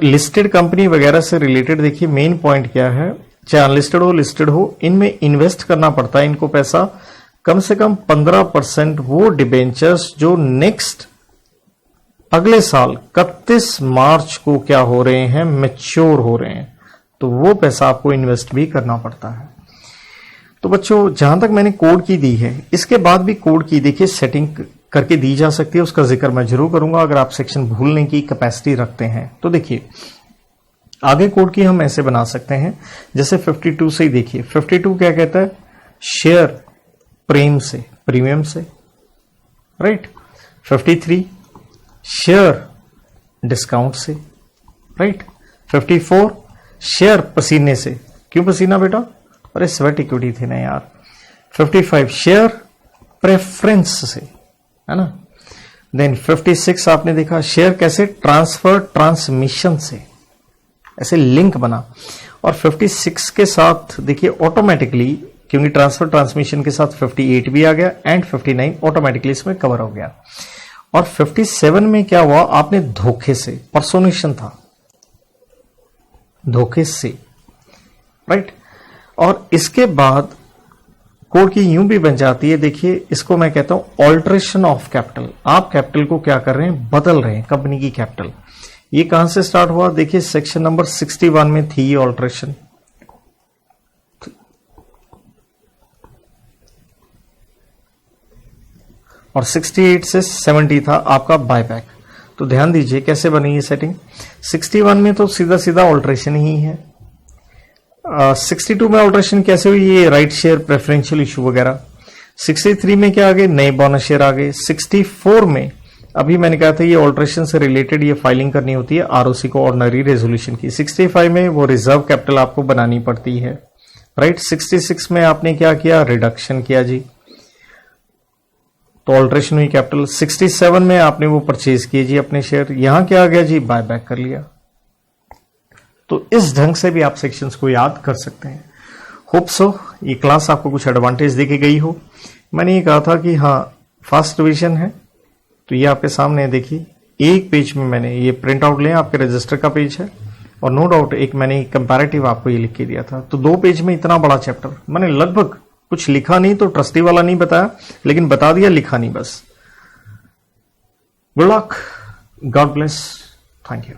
लिस्टेड कंपनी वगैरह से रिलेटेड देखिए मेन पॉइंट क्या है, चाहे अनलिस्टेड हो लिस्टेड हो, इनमें इन्वेस्ट करना पड़ता है इनको पैसा, कम से कम 15% वो डिबेंचर्स जो नेक्स्ट अगले साल 31 मार्च को क्या हो रहे हैं, मैच्योर हो रहे हैं, तो वो पैसा आपको इन्वेस्ट भी करना पड़ता है। तो बच्चों जहां तक मैंने कोड की दी है, इसके बाद भी कोड की देखिए सेटिंग करके दी जा सकती है, उसका जिक्र मैं जरूर करूंगा अगर आप सेक्शन भूलने की कैपेसिटी रखते हैं। तो देखिए आगे कोड की हम ऐसे बना सकते हैं, जैसे 52 से ही देखिए 52 क्या कहता है, शेयर प्रीमियम से, राइट। 53 शेयर डिस्काउंट से, राइट। 54 शेयर पसीने से, क्यों पसीना बेटा, अरे स्वेट इक्विटी थी ना यार। 55 शेयर प्रेफरेंस से, है ना। देन 56 आपने देखा शेयर कैसे, ट्रांसफर ट्रांसमिशन से, ऐसे लिंक बना। और 56 के साथ देखिए ऑटोमेटिकली, क्योंकि ट्रांसफर ट्रांसमिशन के साथ 58 भी आ गया एंड 59 ऑटोमेटिकली इसमें कवर हो गया। और 57 में क्या हुआ, आपने धोखे से, पर्सोनेशन था, धोखे से, राइट। और इसके बाद कोड की यूं भी बन जाती है, देखिए इसको मैं कहता हूं ऑल्टरेशन ऑफ कैपिटल। आप कैपिटल को क्या कर रहे हैं, बदल रहे हैं, कंपनी की कैपिटल। ये कहां से स्टार्ट हुआ, देखिए सेक्शन नंबर 61 में थी ये ऑल्टरेशन। और 68 से 70 था आपका बायबैक। तो ध्यान दीजिए कैसे बनी ये सेटिंग। 61 में तो सीधा सीधा ऑल्टरेशन ही है। 62 में ऑल्टरेशन कैसे हुई, ये राइट शेयर प्रेफरेंशियल इशू वगैरह। 63 में क्या आ गए, नए बोनस शेयर आ गए। 64 में अभी मैंने कहा था ये ऑल्टरेशन से रिलेटेड ये फाइलिंग करनी होती है आरओसी को, ऑर्डिनरी रेजोल्यूशन की। 65 में वो रिजर्व कैपिटल आपको बनानी पड़ती है, राइट। 66 में आपने क्या किया, रिडक्शन किया जी, तो ऑल्टरेशन हुई कैपिटल। 67 में आपने वो परचेज किए जी अपने शेयर, यहां क्या आ गया जी, बाय बैक कर लिया। तो इस ढंग से भी आप सेक्शंस को याद कर सकते हैं। होप सो ये क्लास आपको कुछ एडवांटेज देके गई हो। मैंने ये कहा था कि हाँ फास्ट रिवीजन है, तो ये आपके सामने है, देखिए एक पेज में मैंने ये प्रिंट आउट लिया, आपके रजिस्टर का पेज है, और नो डाउट एक मैंने कंपैरेटिव आपको ये लिख के दिया था। तो 2 पेज में इतना बड़ा चैप्टर मैंने लगभग कुछ लिखा नहीं, तो ट्रस्टी वाला नहीं बताया, लेकिन बता दिया, लिखा नहीं बस। Good luck, God bless, thank you.